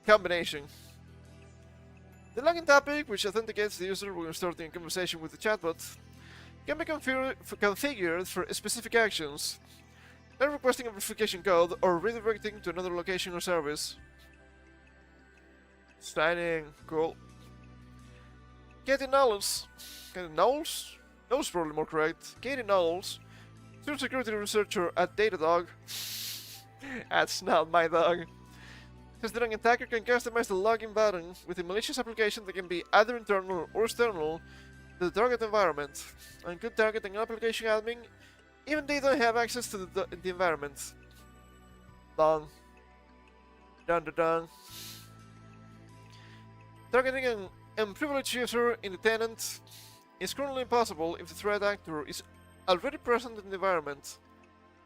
S1: combination. The login topic, which authenticates the user when starting a conversation with the chatbot, can be configured for specific actions, like requesting a verification code or redirecting to another location or service. Signing, cool. Katie Knowles, Knowles is probably more correct. Katie Knowles, security researcher at Datadog. That's not my dog. Says that an attacker can customize the login button with a malicious application that can be either internal or external to the target environment, and could target an application admin even they don't have access to the environment. Dun. Dun dun dun. Targeting an unprivileged user in the tenant is currently impossible if the threat actor is already present in the environment.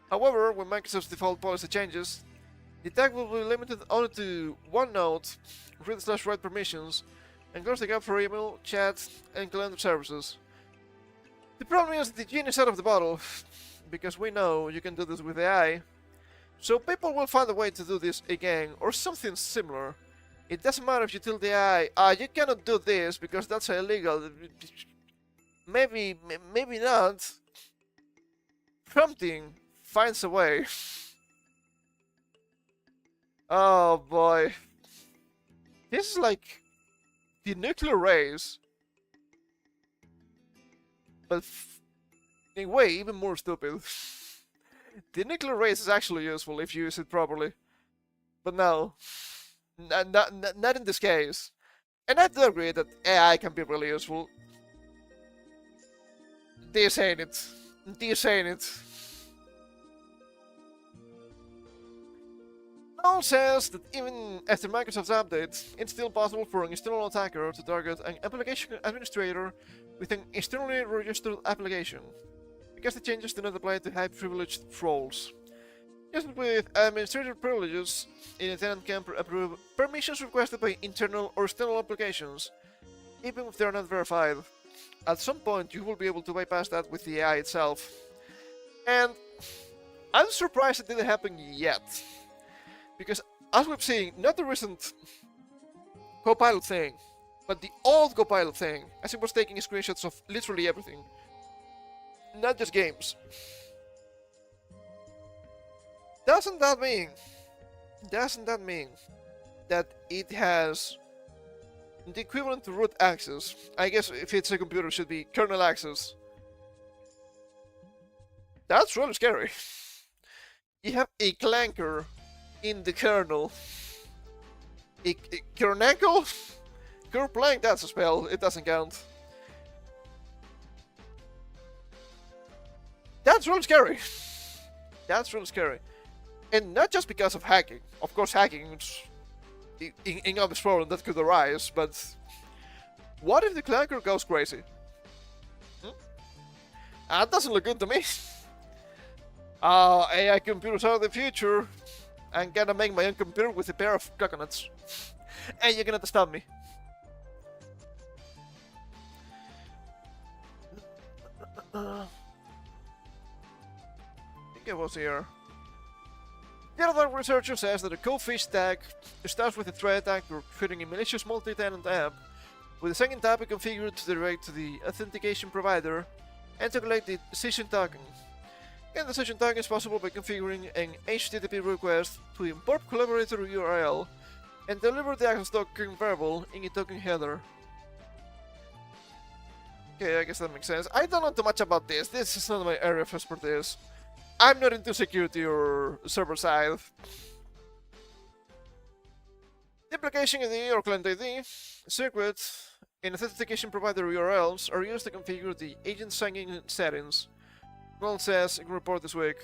S1: However, when Microsoft's default policy changes, the attack will be limited only to one node, read/write permissions, and close the gap for email, chat, and calendar services. The problem is the genie is out of the bottle, because we know you can do this with AI, so people will find a way to do this again, or something similar. It doesn't matter if you tell the AI, you cannot do this because that's illegal. Maybe not. Prompting finds a way. Oh boy. This is like the nuclear race, but in a way even more stupid. The nuclear race is actually useful if you use it properly, but no, not in this case. And I do agree that AI can be really useful. This ain't it. This ain't it. Now says that even after Microsoft's update, it's still possible for an external attacker to target an application administrator with an externally registered application, because the changes do not apply to high privileged roles. Just with administrator privileges, a tenant can approve permissions requested by internal or external applications, even if they are not verified. At some point, you will be able to bypass that with the AI itself. And I'm surprised it didn't happen yet. Because as we've seen, not the recent Copilot thing, but the old Copilot thing, as it was taking screenshots of literally everything. Not just games. Doesn't that mean that it has the equivalent to root access? I guess if it's a computer, it should be kernel access. That's really scary. You have a clanker in the kernel. A kernacle? Kerplank, that's a spell. It doesn't count. That's really scary. That's really scary. And not just because of hacking. Of course, hacking is an obvious problem that could arise, but what if the clanker goes crazy? That doesn't look good to me. AI computers are the future. I'm gonna make my own computer with a pair of coconuts. And you're gonna stop me. I think I was here. The other researcher says that a cold fish tag starts with a threat actor creating a malicious multi-tenant app, with the second tab configured to direct to the authentication provider and to collect the session token. And the session token is possible by configuring an HTTP request to import collaborator URL and deliver the access token variable in a token header. Okay, I guess that makes sense. I don't know too much about this. This is not my area of expertise. I'm not into security or server side. The application ID or client ID, secret, and authentication provider URLs are used to configure the agent sign-in settings. Well says it can report this week.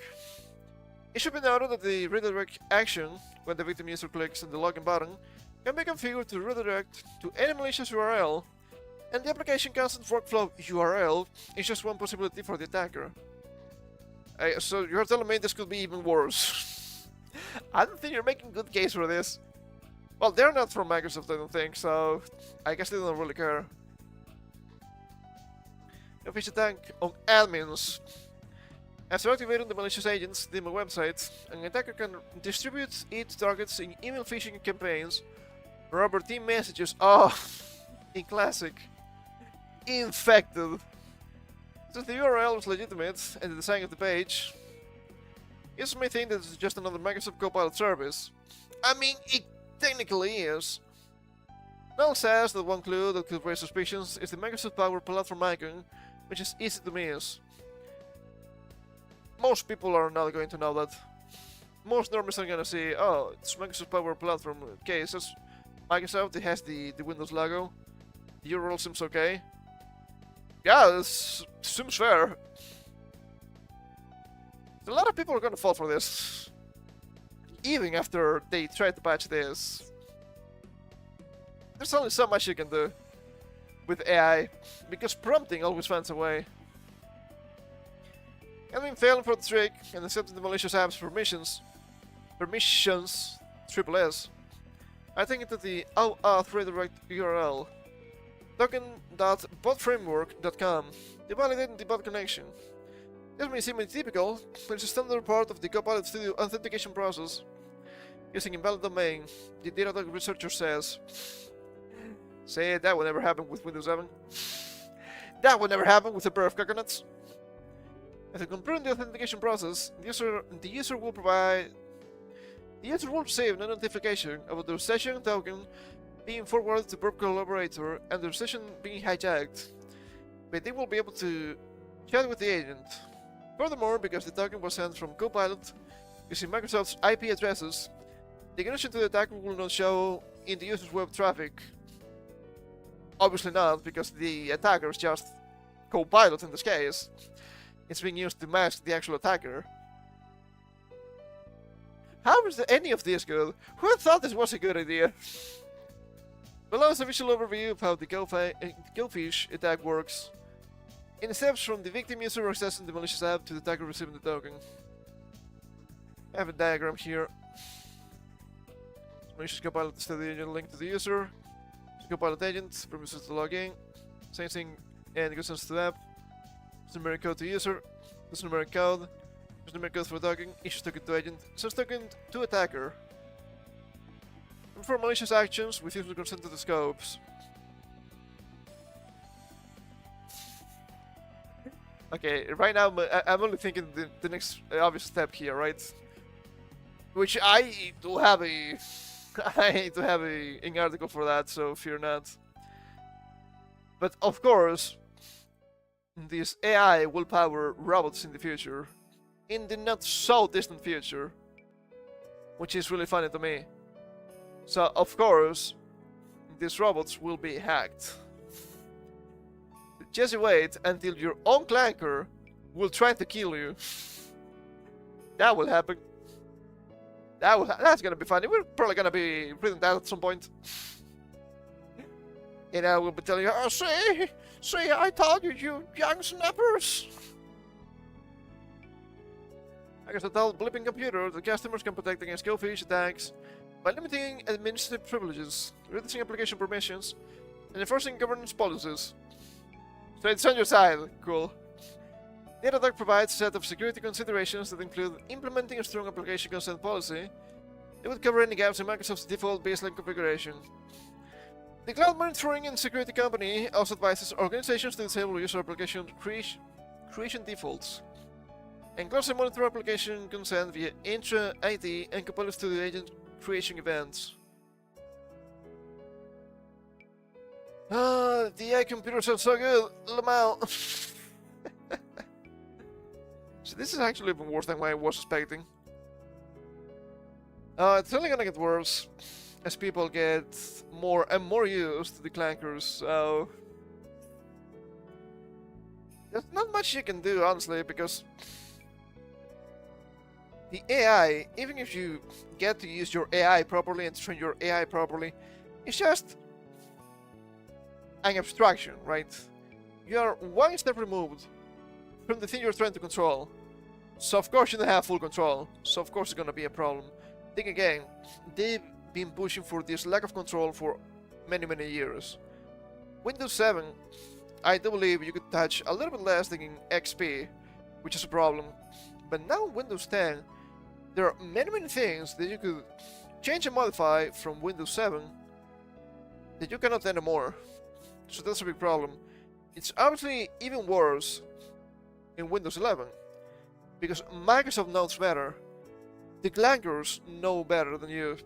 S1: It should be noted that the redirect action, when the victim user clicks on the login button, can be configured to redirect to any malicious URL, and the application constant workflow URL is just one possibility for the attacker. So you're telling me this could be even worse? I don't think you're making good case for this. Well, they're not from Microsoft, I don't think, so I guess they don't really care. A fish attack on admins. After activating the malicious agent's demo website, an attacker can distribute its targets in email phishing campaigns, rubber team messages. Oh, in classic. Infected. Since the URL is legitimate and the design of the page, users may think that it's just another Microsoft Copilot service. I mean, it technically is. Null says that one clue that could raise suspicions is the Microsoft Power Platform icon, which is easy to miss. Most people are not going to know that. Most normies are gonna see, oh, it's Microsoft Power Platform. Okay, it says Microsoft, it has the Windows logo. The URL seems okay. Yeah, this seems fair. A lot of people are gonna fall for this. Even after they try to patch this. there's only so much you can do with AI, because prompting always finds a way. Having failed for the trick and accepting the malicious app's permissions, triple S, I think into the OAuth redirect URL, token.botframework.com, to validate the bot connection. This may seem atypical, but it's a standard part of the Copilot Studio authentication process. Using invalid domain, the Datadog researcher says. Say that would never happen with Windows 7. That would never happen with a pair of coconuts. After completing the authentication process, the user will receive a notification about their session token being forwarded to Burp Collaborator and their session being hijacked, but they will be able to chat with the agent. Furthermore, because the token was sent from Copilot using Microsoft's IP addresses, the connection to the attacker will not show in the user's web traffic. Obviously not, because the attacker is just Copilot in this case. It's being used to mask the actual attacker. How is any of this good? Who thought this was a good idea? Below is a visual overview of how the GoFish attack works. In steps from the victim user accessing the malicious app to the attacker receiving the token. I have a diagram here. Malicious Copilot to the agent link to the user. Copilot agent permissions to log in. Same thing and goes to the app. Numeric code to user. This numeric code. There's numeric code for token. Issues token to agent. Sends token to attacker. And for malicious actions with user consent to the scopes. Okay, right now I'm only thinking the next obvious step here, right? Which I do have an article for that, so fear not. But of course, this AI will power robots in the future, in the not so distant future, which is really funny to me. So of course, these robots will be hacked. Just wait until your own clanker will try to kill you. That will happen. That's gonna be funny. We're probably gonna be reading that at some point. And I will be telling you, oh, see, I told you, you young snappers. I guess I told Blipping Computer that customers can protect against GoFish attacks by limiting administrative privileges, reducing application permissions, and enforcing governance policies. So it's on your side, cool. Datadog provides a set of security considerations that include implementing a strong application consent policy. It would cover any gaps in Microsoft's default baseline configuration. The cloud monitoring and security company also advises organizations to disable user application creation defaults and closely monitor application consent via intra-ID and Copilot Studio agent creation events. The AI computer sounds so good, Lamau. So this is actually even worse than what I was expecting. It's only gonna get worse as people get more and more used to the clankers, so there's not much you can do, honestly, because the AI, even if you get to use your AI properly and train your AI properly, it's just an abstraction, right? You are one step removed from the thing you're trying to control. So of course you don't have full control, so of course it's gonna be a problem. Think again, they've been pushing for this lack of control for many years. Windows 7, I do believe you could touch a little bit less than in XP, which is a problem. But now Windows 10, there are many things that you could change and modify from Windows 7 that you cannot anymore. So that's a big problem. It's obviously even worse in Windows 11, because Microsoft knows better. The clankers know better than you.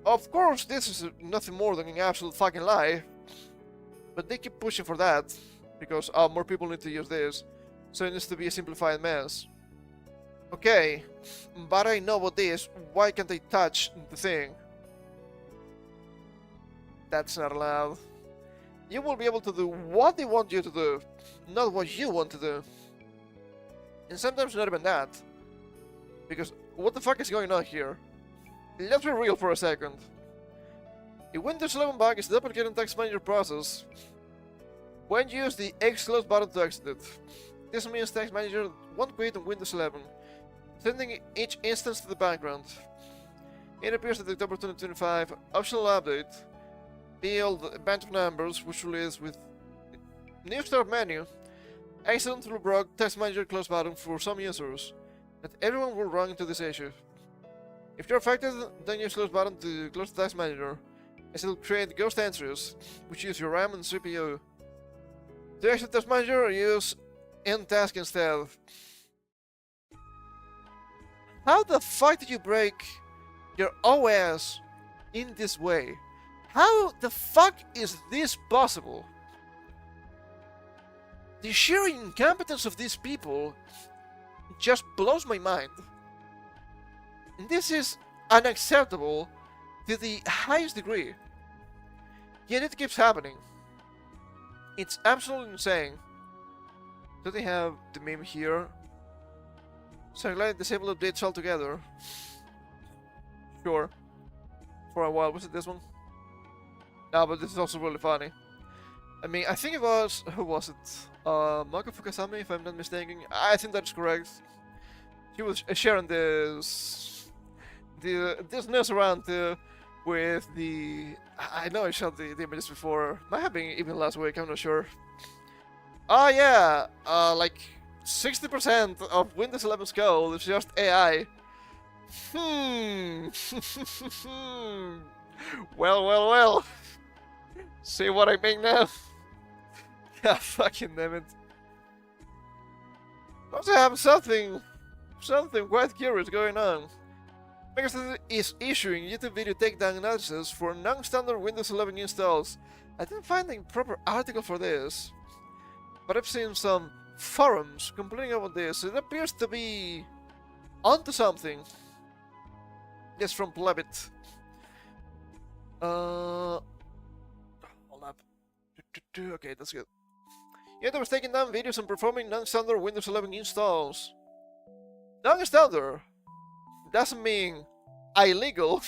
S1: Of course, this is nothing more than an absolute fucking lie, but they keep pushing for that, because more people need to use this, so it needs to be a simplified mess. Okay, but I know what this, why can't I touch the thing? That's not allowed. You will be able to do what they want you to do, not what you want to do. And sometimes not even that. Because what the fuck is going on here? let's be real for a second. In Windows 11 bug is the duplicating text manager process. When you use the X close button to exit it. This means text manager won't quit on Windows 11, sending each instance to the background. It appears that the October 2025 optional update build a bunch of numbers which released with new start menu accidentally broke text manager close button for some users, but everyone will run into this issue. If you're affected, then use close button to close the text manager, as it will create ghost entries, which use your RAM and CPU. To exit text manager, use end task instead. How the fuck did you break your OS in this way? How the fuck is this possible? The sheer incompetence of these people just blows my mind. And this is unacceptable to the highest degree. Yet it keeps happening. It's absolutely insane. Do they have the meme here? So glad disable updates altogether. Sure. For a while. Was it this one? No, but this is also really funny. I mean, I think it was... Who was it? Mako Fukasami, if I'm not mistaken. I think that's correct. He was sharing this... this news around with the... I know I showed the images before. Might have been even last week, I'm not sure. Oh yeah! Like 60% of Windows 11's code is just AI. Well. See what I make now? Yeah, fucking damn it. Also have something quite curious going on. Microsoft is issuing YouTube video takedown analysis for non-standard Windows 11 installs. I didn't find a proper article for this, but I've seen some forums complaining about this. It appears to be onto something. This from Plebit. Hold up. Okay, that's good. YouTube was taking down videos and performing non-standard Windows 11 installs. Non-standard doesn't mean illegal,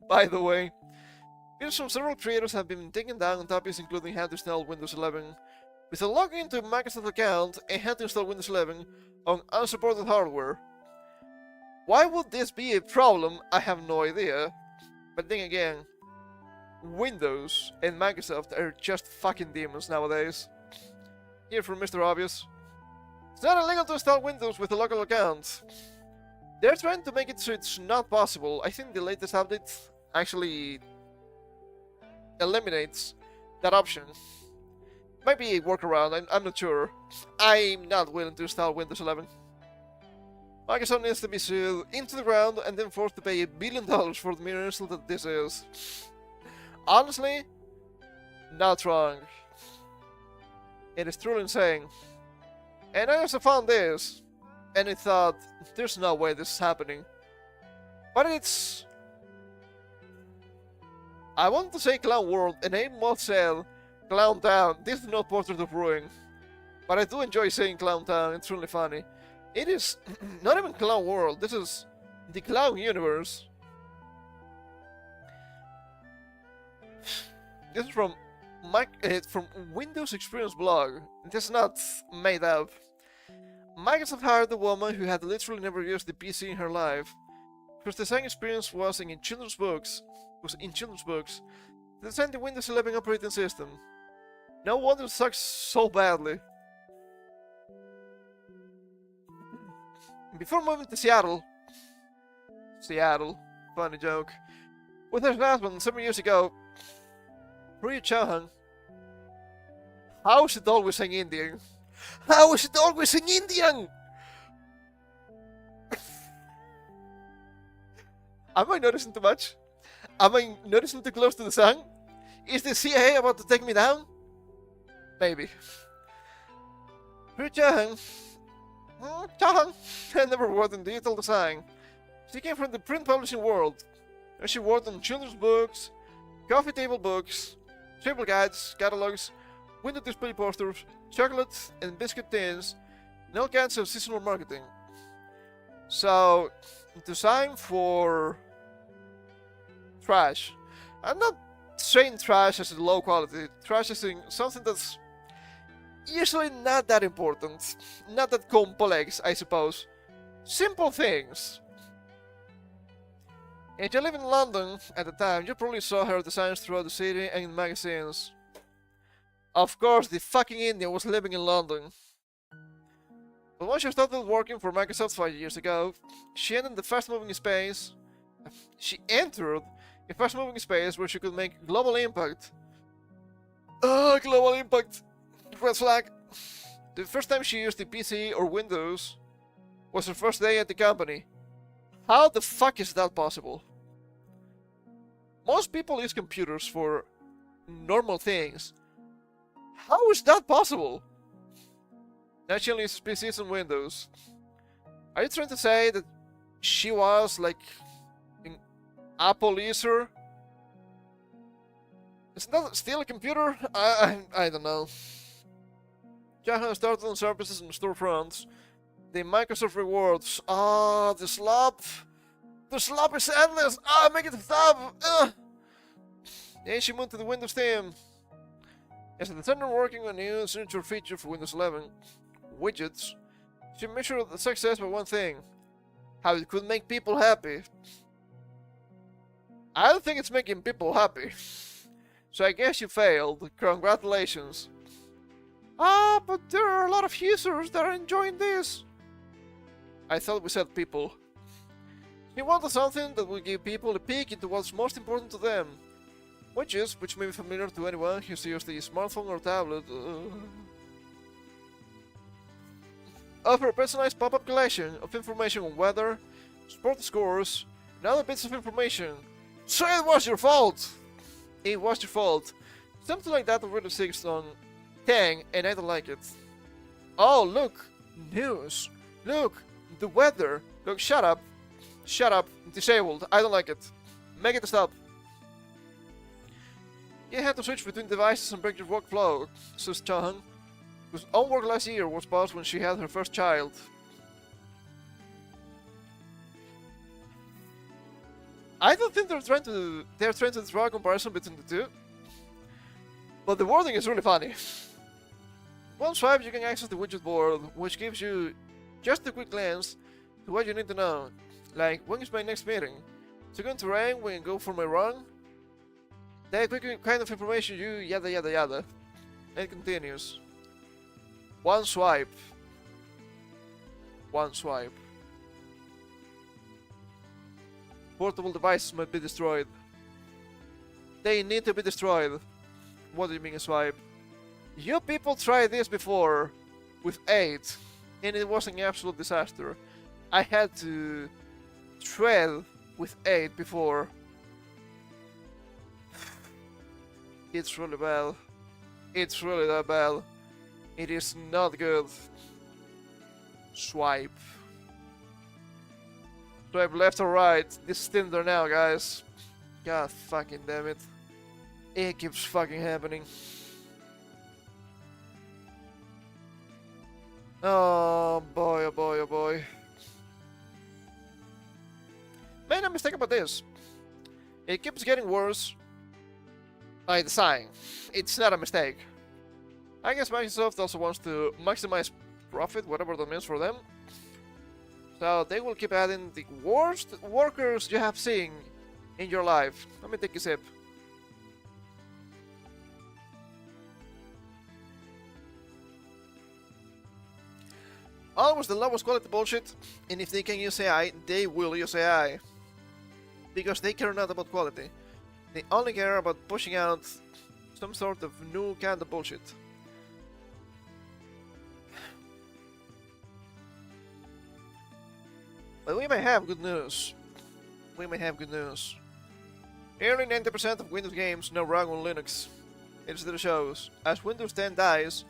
S1: by the way. Videos from several creators have been taken down on topics including how to install Windows 11 with a login to a Microsoft account and how to install Windows 11 on unsupported hardware. Why would this be a problem? I have no idea. But then again, Windows and Microsoft are just fucking demons nowadays. Here from Mr. Obvious. It's not illegal to install Windows with a local account. They're trying to make it so it's not possible. I think the latest update actually eliminates that option. Might be a workaround, I'm not sure. I'm not willing to install Windows 11. Microsoft needs to be sued into the ground and then forced to pay $1 billion for the mere insult that this is. Honestly, not wrong. It is truly insane. And I also found this, and I thought, there's no way this is happening. But it's... I want to say Clown World, and I must say Clown Town. This is not Portrait of Ruin. But I do enjoy saying Clown Town, it's really funny. It is not even Clown World, this is the Clown Universe. This is from Windows Experience blog. This is not made up. Microsoft hired a woman who had literally never used the PC in her life, whose design experience was in children's books. To design the Windows 11 operating system. No wonder it sucks so badly. Before moving to Seattle, funny joke, with her husband 7 years ago, Ryu Chauhan. How is it always an Indian? How is it always an Indian? Am I noticing too much? Am I noticing too close to the sun? Is the CIA about to take me down? Maybe. Ryu Chauhan. Chauhan had never worked in digital design. She came from the print publishing world, where she worked on children's books, coffee table books, table guides, catalogs, window display posters, chocolate and biscuit tins, and all kinds of seasonal marketing. So, design for trash. I'm not saying trash as in low quality. Trash as in something that's usually not that important, not that complex, I suppose. Simple things. If you live in London at the time, you probably saw her designs throughout the city and in magazines. Of course, the fucking Indian was living in London. But when she started working for Microsoft 5 years ago, she entered the fast-moving space. She entered a fast-moving space where she could make global impact. Global impact! Red flag! The first time she used the PC or Windows was her first day at the company. How the fuck is that possible? Most people use computers for normal things. How is that possible? Now she only uses PCs and Windows. Are you trying to say that she was like an Apple user? Isn't that still a computer? I don't know. Yahoo started on services and storefronts. The Microsoft rewards. The slop. The slop is endless. Make it stop. Then she moved to the Windows team. As a designer working on a new signature feature for Windows 11, widgets, she measured the success by one thing: how it could make people happy. I don't think it's making people happy. So I guess you failed. Congratulations. But there are a lot of users that are enjoying this. I thought we said people. She wanted something that would give people a peek into what's most important to them. Widgets, which may be familiar to anyone who's used a smartphone or tablet, offer a personalized pop-up collection of information on weather, sport scores, and other bits of information. So it was your fault! It was your fault. Something like that on Windows 6 on 10, and I don't like it. Oh, look! News! Look! The weather! Look, shut up! Shut up! Disabled. I don't like it. Make it stop. You had to switch between devices and break your workflow, says Chang, whose own work last year was paused when she had her first child. I don't think they're trying to draw a comparison between the two, but the wording is really funny. One swipe, you can access the widget board, which gives you just a quick glance to what you need to know, like when is my next meeting, is it going to rain when I go for my run? That quick kind of information you yada yada yada. And it continues. One swipe. One swipe. Portable devices might be destroyed. They need to be destroyed. What do you mean a swipe? You people tried this before with 8, and it was an absolute disaster. I had to tread with 8 before. It's really bad. It's really that bad. It is not good. Swipe. Swipe left or right. This is Tinder now, guys. God fucking damn it. It keeps fucking happening. Oh boy, oh boy, oh boy. Made a mistake about this. It keeps getting worse by design. It's not a mistake. I guess Microsoft also wants to maximize profit, whatever that means for them. So they will keep adding the worst workers you have seen in your life. Let me take a sip. Always the lowest quality bullshit, and if they can use AI, they will use AI. Because they care not about quality. They only care about pushing out some sort of new kind of bullshit. But we may have good news. We may have good news. Nearly 90% of Windows games now run on Linux. It's the shows. As Windows 10 dies,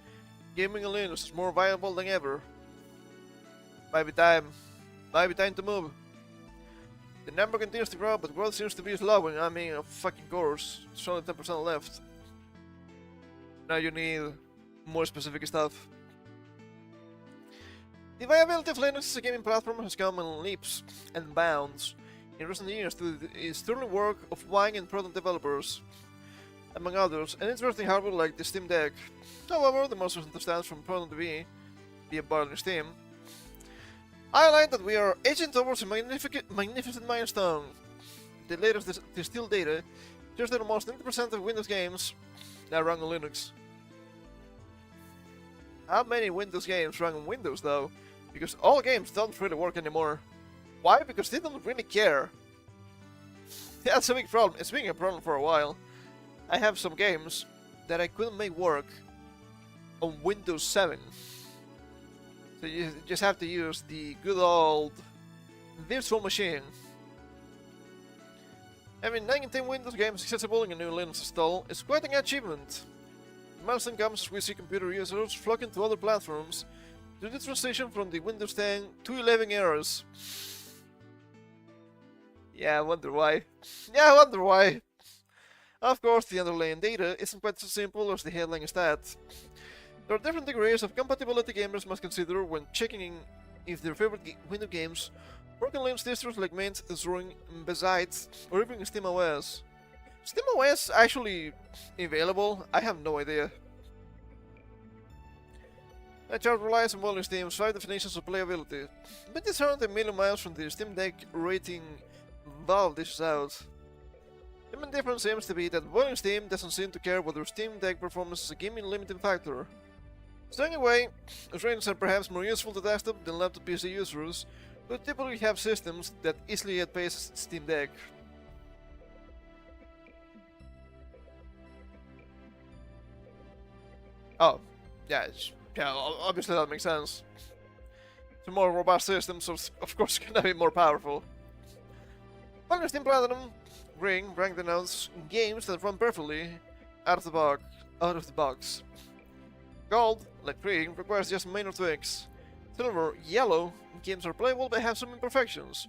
S1: gaming on Linux is more viable than ever. Might be time to move. The number continues to grow, but growth seems to be slowing. I mean, of fucking course. It's only 10% left. Now you need more specific stuff. The viability of Linux as a gaming platform has come in leaps and bounds. in recent years to the sterling work of Wang and product developers, among others, an interesting hardware like the Steam Deck. However, the most recent stance from product via Barley Steam highlight that we are edging towards a magnificent milestone. The latest distill data shows that almost 90% of Windows games now run on Linux. How many Windows games run on Windows though? Because all games don't really work anymore. Why? Because they don't really care. That's a big problem. It's been a problem for a while. I have some games that I couldn't make work on Windows 7. So you just have to use the good old virtual machine. Having 9 and 10 Windows games accessible in a new Linux install is quite an achievement. The milestone comes as we see computer users flocking to other platforms due to the transition from the Windows 10 to 11 eras. Yeah, I wonder why. Of course, the underlying data isn't quite so simple as the headline stat. There are different degrees of compatibility gamers must consider when checking if their favorite Windows games work on Linux distros like Mint, Zorin, Bezite, or even SteamOS. SteamOS actually available? I have no idea. That chart relies on Volume Steam's 5 definitions of playability, but these aren't a million miles from the Steam Deck rating Valve dishes out. The main difference seems to be that Volume Steam doesn't seem to care whether Steam Deck performance is a gaming limiting factor. So anyway, ratings are perhaps more useful to desktop than laptop PC users, who typically have systems that easily outpace Steam Deck. Oh, yeah, obviously that makes sense. It's a more robust system, so of course it's gonna be more powerful. Volume Steam Platinum Ring rank denotes games that run perfectly out of the box. Gold, like green, requires just minor tweaks. Silver, yellow, games are playable but have some imperfections.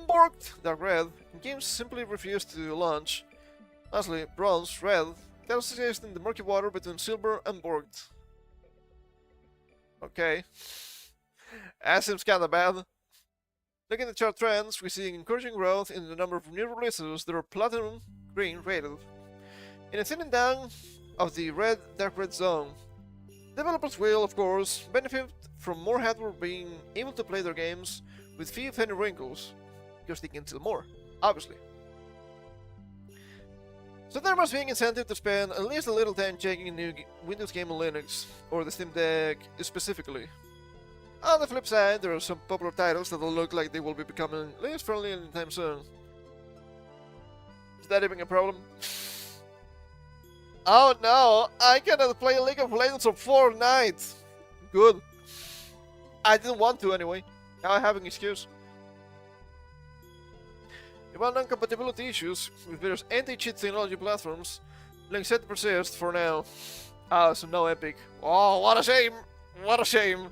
S1: Borked, dark red, games simply refuse to launch. Lastly, bronze, red, that exist in the murky water between silver and borked. Okay. That seems kinda bad. Looking at the chart trends, we see encouraging growth in the number of new releases that are platinum green rated, in a thinning down of the dark red zone. Developers will, of course, benefit from more hardware being able to play their games with few if any wrinkles, because they can sell more, obviously. So there must be an incentive to spend at least a little time checking a new Windows game on Linux, or the Steam Deck specifically. On the flip side, there are some popular titles that will look like they will be becoming Linux friendly anytime soon. Is that even a problem? Oh no, I cannot play League of Legends or Fortnite! Good. I didn't want to anyway. Now I have an excuse. The well-known compatibility issues with various anti-cheat technology platforms look set to persist for now. Ah, so no Epic. Oh, what a shame! What a shame!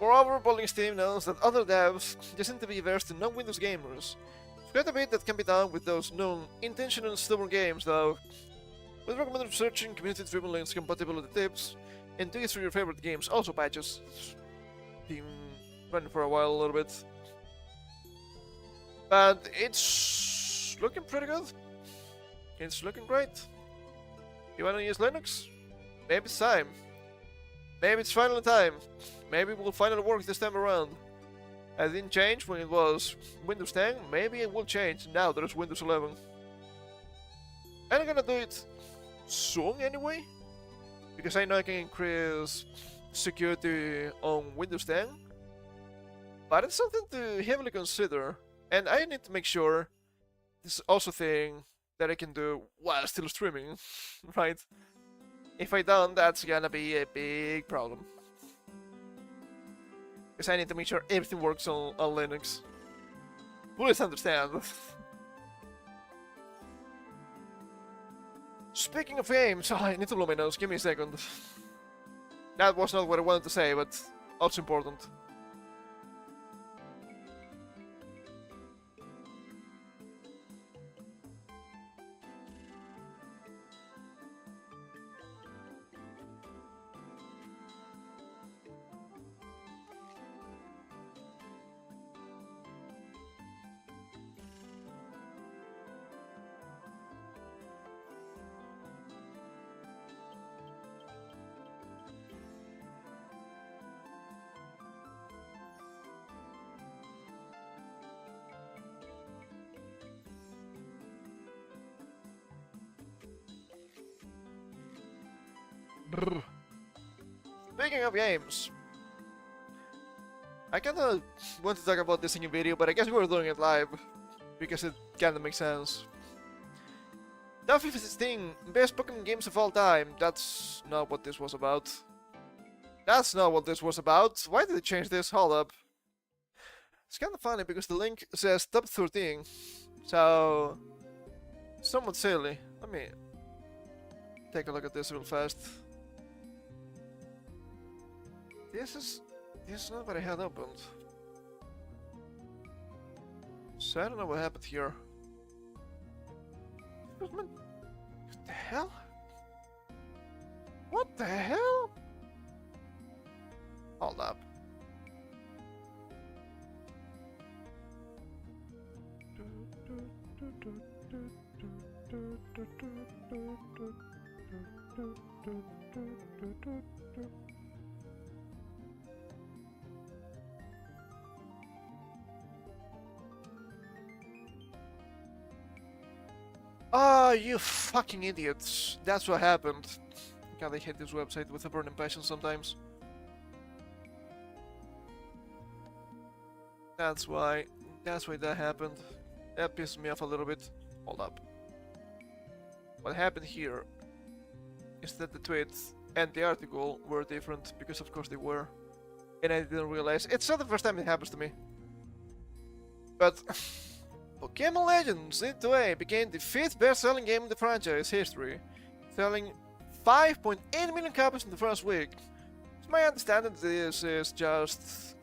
S1: Moreover, Volume Steam knows that other devs just seem to be averse to non-Windows gamers. There's quite a bit that can be done with those known intentional stubborn games, though. We'd recommend researching community-driven Linux compatibility tips and doing through your favorite games, also patches. Been running for a while a little bit. But it's looking pretty good. It's looking great. You wanna use Linux? Maybe it's time. Maybe it's finally time. Maybe it will finally work this time around. I didn't change when it was Windows 10, maybe it will change now that it's Windows 11. And I'm gonna do it soon anyway, because I know I can increase security on Windows 10. But it's something to heavily consider, and I need to make sure this is also a thing that I can do while still streaming, right? If I don't, that's gonna be a big problem. Because I need to make sure everything works on Linux. Please understand. Speaking of games, I need to blow my nose, give me a second. That was not what I wanted to say, but also important. Brr. Speaking of games, I kinda want to talk about this in a video, but I guess we're doing it live, because it kinda makes sense. Top 16 best Pokemon games of all time. That's not what this was about. That's not what this was about. Why did they change this? Hold up. It's kinda funny because the link says top 13, so somewhat silly. Let me take a look at this real fast. This is not what I had opened. So I don't know what happened here. What the hell? What the hell? Hold up. Ah, you fucking idiots. That's what happened. God, I hate this website with a burning passion sometimes. That's why that happened. That pissed me off a little bit. Hold up. What happened here is that the tweet and the article were different, because of course they were. And I didn't realize. It's not the first time it happens to me. But Pokemon Legends in 2A became the 5th best-selling game in the franchise history, selling 5.8 million copies in the first week. It's my understanding this is just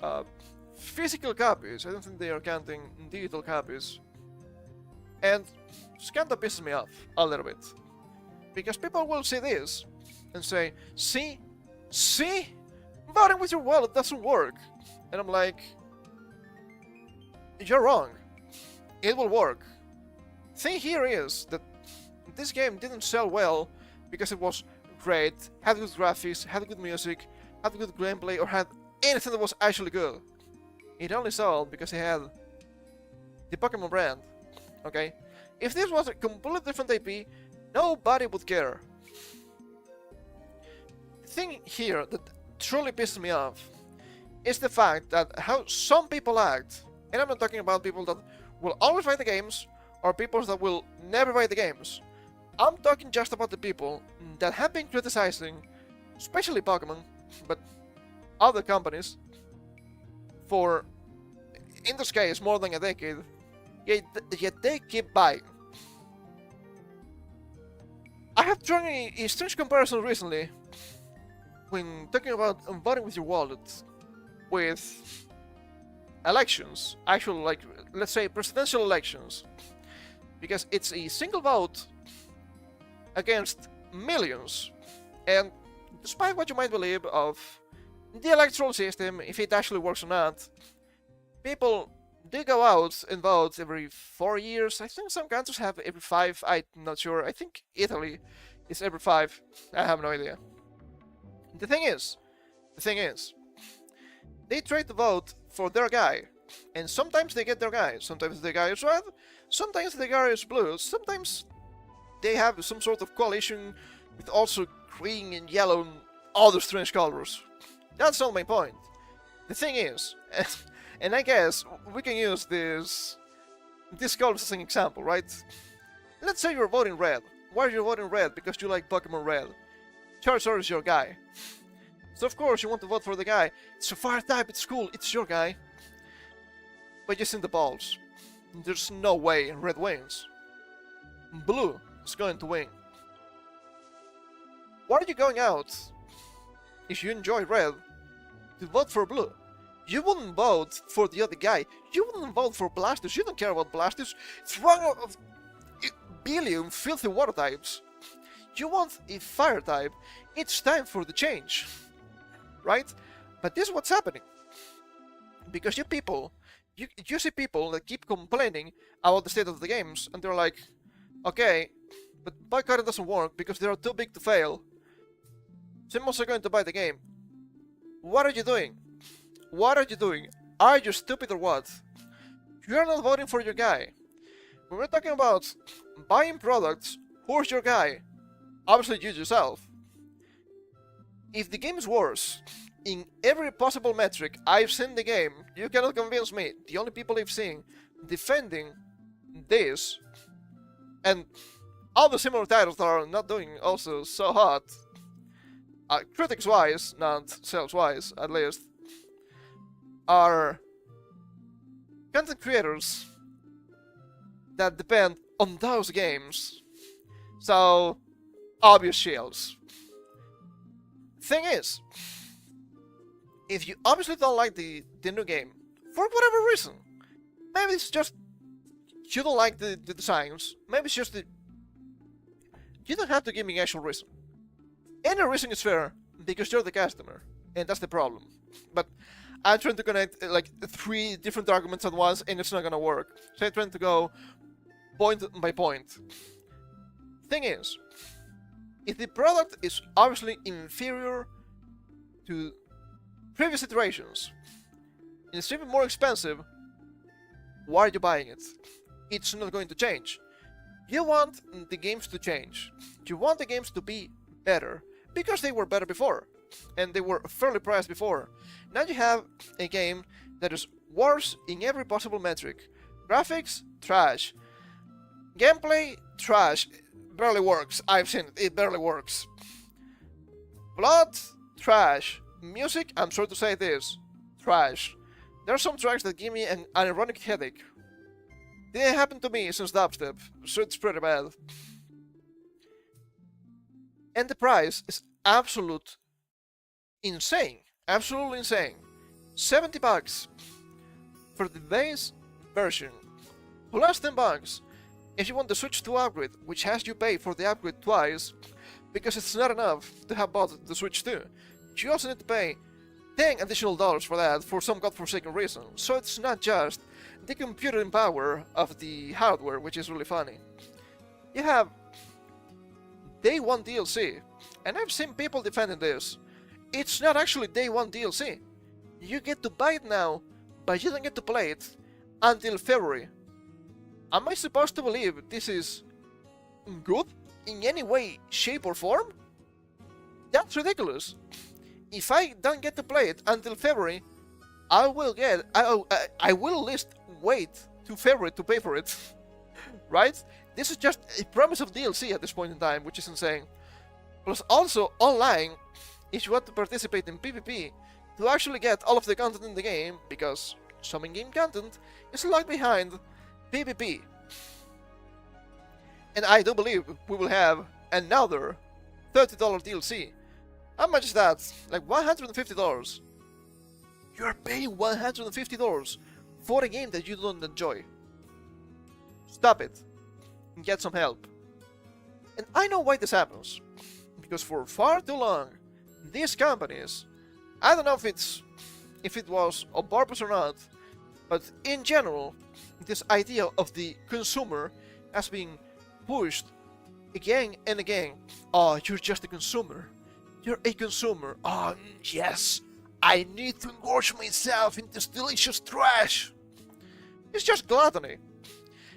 S1: physical copies. I don't think they are counting digital copies. And this kinda pisses me off a little bit. Because people will see this and say, see? Voting with your wallet doesn't work. And I'm like, you're wrong. It will work. Thing here is that this game didn't sell well because it was great, had good graphics, had good music, had good gameplay, or had anything that was actually good. It only sold because it had the Pokemon brand. Okay? If this was a completely different IP, nobody would care. The thing here that truly pisses me off is the fact that how some people act, and I'm not talking about people that will always buy the games, or people that will never buy the games. I'm talking just about the people that have been criticizing, especially Pokemon, but other companies, for, in this case, more than a decade, yet they keep buying. I have drawn a strange comparison recently when talking about voting with your wallet with elections, actual, like, let's say presidential elections, because it's a single vote against millions. And despite what you might believe of the electoral system, if it actually works or not, people do go out and vote every 4 years. I think some countries have every 5, I'm not sure. I think Italy is every 5. I have no idea. The thing is, they try to vote for their guy, and sometimes they get their guy. Sometimes the guy is red, sometimes the guy is blue, sometimes they have some sort of coalition with also green and yellow and other strange colors. That's not my point. The thing is, and I guess we can use this colors as an example, right? Let's say you're voting red. Why are you voting red? Because you like Pokemon Red. Charizard is your guy. So of course you want to vote for the guy. It's a fire type, it's cool, it's your guy. But just in the balls. There's no way red wins. Blue is going to win. Why are you going out, if you enjoy red, to vote for blue? You wouldn't vote for the other guy. You wouldn't vote for Blastoise. You don't care about Blastoise. It's one of a billion filthy water types. You want a fire type. It's time for the change. Right? But this is what's happening. Because you see people that keep complaining about the state of the games, and they're like, okay, but boycotting doesn't work because they are too big to fail. So I'm also going to buy the game. What are you doing? What are you doing? Are you stupid or what? You're not voting for your guy. When we're talking about buying products, who's your guy? Obviously you yourself. If the game is worse in every possible metric I've seen the game, you cannot convince me. The only people I've seen defending this, and all the similar titles that are not doing also so hot, critics wise, not sales wise at least, are content creators that depend on those games. So, obvious shields. Thing is, if you obviously don't like the new game, for whatever reason, maybe it's just you don't like the designs, maybe it's just you don't have to give me an actual reason. Any reason is fair, because you're the customer, and that's the problem. But I'm trying to connect like 3 different arguments at once, and it's not gonna work. So I'm trying to go point by point. Thing is, if the product is obviously inferior to previous iterations, and it's even more expensive, why are you buying it? It's not going to change. You want the games to change. You want the games to be better, because they were better before, and they were fairly priced before. Now you have a game that is worse in every possible metric. Graphics, trash. Gameplay, trash. Barely works. I've seen it. It barely works. Plot, trash. Music, I'm sorry to say this, trash. There are some tracks that give me an ironic headache. Didn't happen to me since dubstep, so it's pretty bad. And the price is absolute insane. Absolutely insane. $70 for the base version, plus $10 if you want the Switch 2 upgrade, which has you pay for the upgrade twice, because it's not enough to have bought the Switch 2. You also need to pay $10 additional for that for some godforsaken reason. So it's not just the computing power of the hardware, which is really funny. You have Day 1 DLC, and I've seen people defending this. It's not actually Day 1 DLC. You get to buy it now, but you don't get to play it until February. Am I supposed to believe this is good in any way, shape or form? That's ridiculous. If I don't get to play it until February, I will at least wait to February to pay for it. Right? This is just a promise of DLC at this point in time, which is insane. Plus also online, if you want to participate in PvP, to actually get all of the content in the game, because some in-game content is locked behind PvP. And I do believe we will have another $30 DLC. How much is that? Like $150. You're paying $150 for a game that you don't enjoy. Stop it. And get some help. And I know why this happens. Because for far too long, these companies, I don't know if it was on purpose or not, but in general, this idea of the consumer has been pushed again and again. Oh, you're just a consumer. You're a consumer. Oh, yes. I need to engorge myself in this delicious trash. It's just gluttony.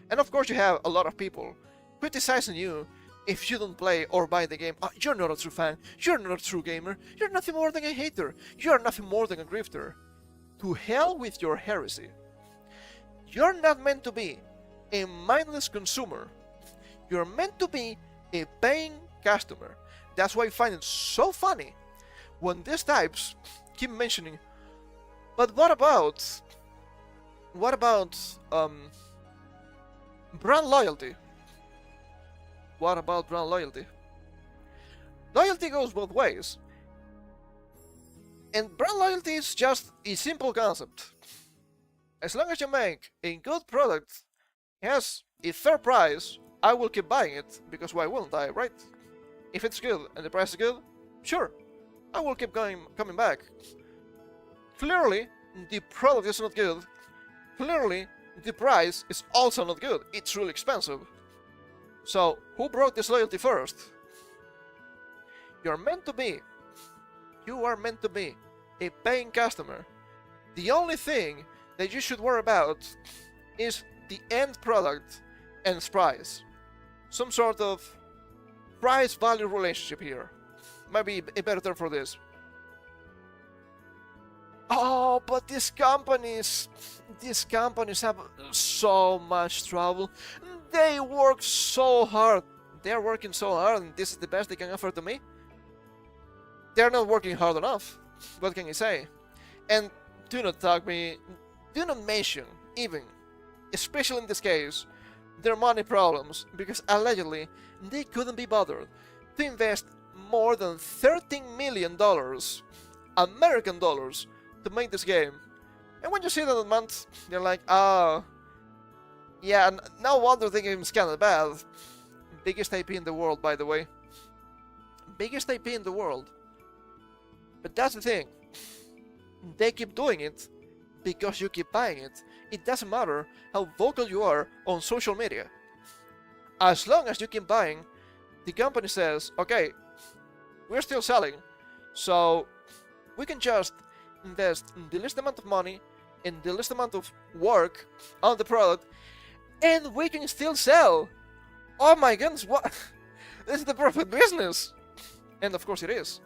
S1: And of course you have a lot of people criticizing you if you don't play or buy the game. Oh, you're not a true fan. You're not a true gamer. You're nothing more than a hater. You're nothing more than a grifter. To hell with your heresy. You're not meant to be a mindless consumer. You're meant to be a paying customer. That's why I find it so funny when these types keep mentioning, but what about brand loyalty? What about brand loyalty? Loyalty goes both ways. And brand loyalty is just a simple concept. As long as you make a good product, has a fair price, I will keep buying it, because why wouldn't I, right? If it's good and the price is good, sure, I will keep coming back. Clearly, the product is not good. Clearly, the price is also not good. It's really expensive. So, who broke this loyalty first? You are meant to be a paying customer. The only thing that you should worry about is the end product and its price. Some sort of price-value relationship here. might be a better term for this. Oh, but these companies have so much trouble. They work so hard. They're working so hard, and this is the best they can offer to me. They're not working hard enough. What can you say? And do not mention, even, especially in this case, their money problems, because allegedly they couldn't be bothered to invest more than $13 million, American dollars, to make this game. And when you see that amount, you're like, oh, yeah, no wonder the game is kinda bad. Biggest IP in the world, by the way. Biggest IP in the world. But that's the thing. They keep doing it because you keep buying it. It doesn't matter how vocal you are on social media. As long as you keep buying, the company says, okay, we're still selling, so we can just invest the least amount of money and the least amount of work on the product, and we can still sell. Oh my goodness, what? This is the perfect business! And of course it is.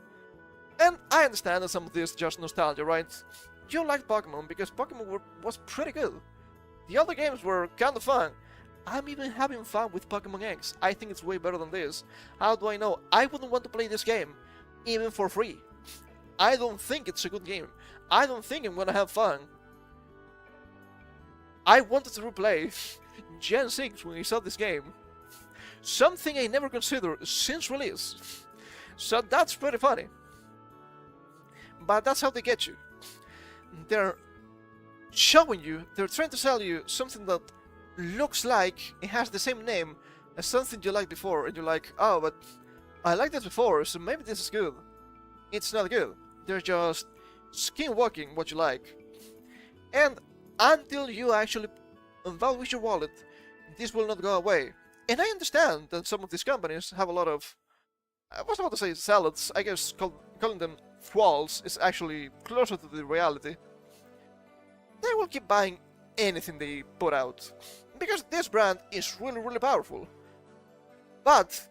S1: And I understand that some of this is just nostalgia, right? You liked Pokemon because Pokemon was pretty good. The other games were kinda fun. I'm even having fun with Pokemon X. I think it's way better than this. How do I know? I wouldn't want to play this game, even for free. I don't think it's a good game. I don't think I'm gonna have fun. I wanted to replay Gen 6 when I saw this game. Something I never considered since release. So that's pretty funny. But that's how they get you. They're showing you, they're trying to sell you something that looks like it has the same name as something you liked before, and you're like, oh, but I liked this before, so maybe this is good. It's not good. They're just skinwalking what you like. And until you actually vote with your wallet, this will not go away. And I understand that some of these companies have a lot of, I was about to say salads, I guess calling them thralls is actually closer to the reality. They will keep buying anything they put out, because this brand is really, really powerful. But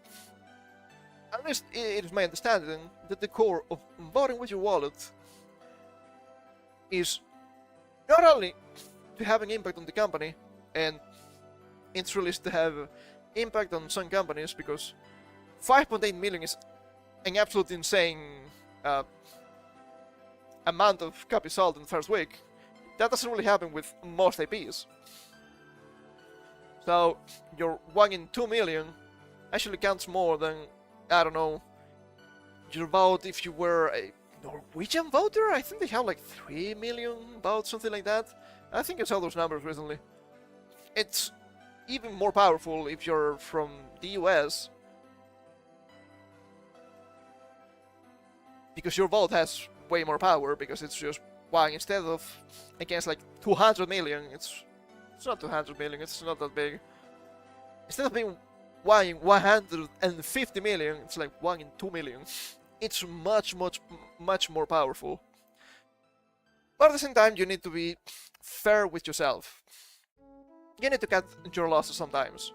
S1: at least it is my understanding that the core of voting with your wallet is not only to have an impact on the company, and it's released to have impact on some companies, because 5.8 million is an absolute insane amount of copies sold in the first week. That doesn't really happen with most IPs. So your 1 in 2 million actually counts more than, I don't know, your vote if you were a Norwegian voter. I think they have like 3 million votes, something like that. I think I saw those numbers recently. It's even more powerful if you're from the US, because your vote has way more power, because it's just one instead of against like 200 million. It's not 200 million, it's not that big. Instead of being 1 in 150 million, it's like 1 in 2 million. It's much more powerful. But at the same time, you need to be fair with yourself. You need to cut your losses sometimes.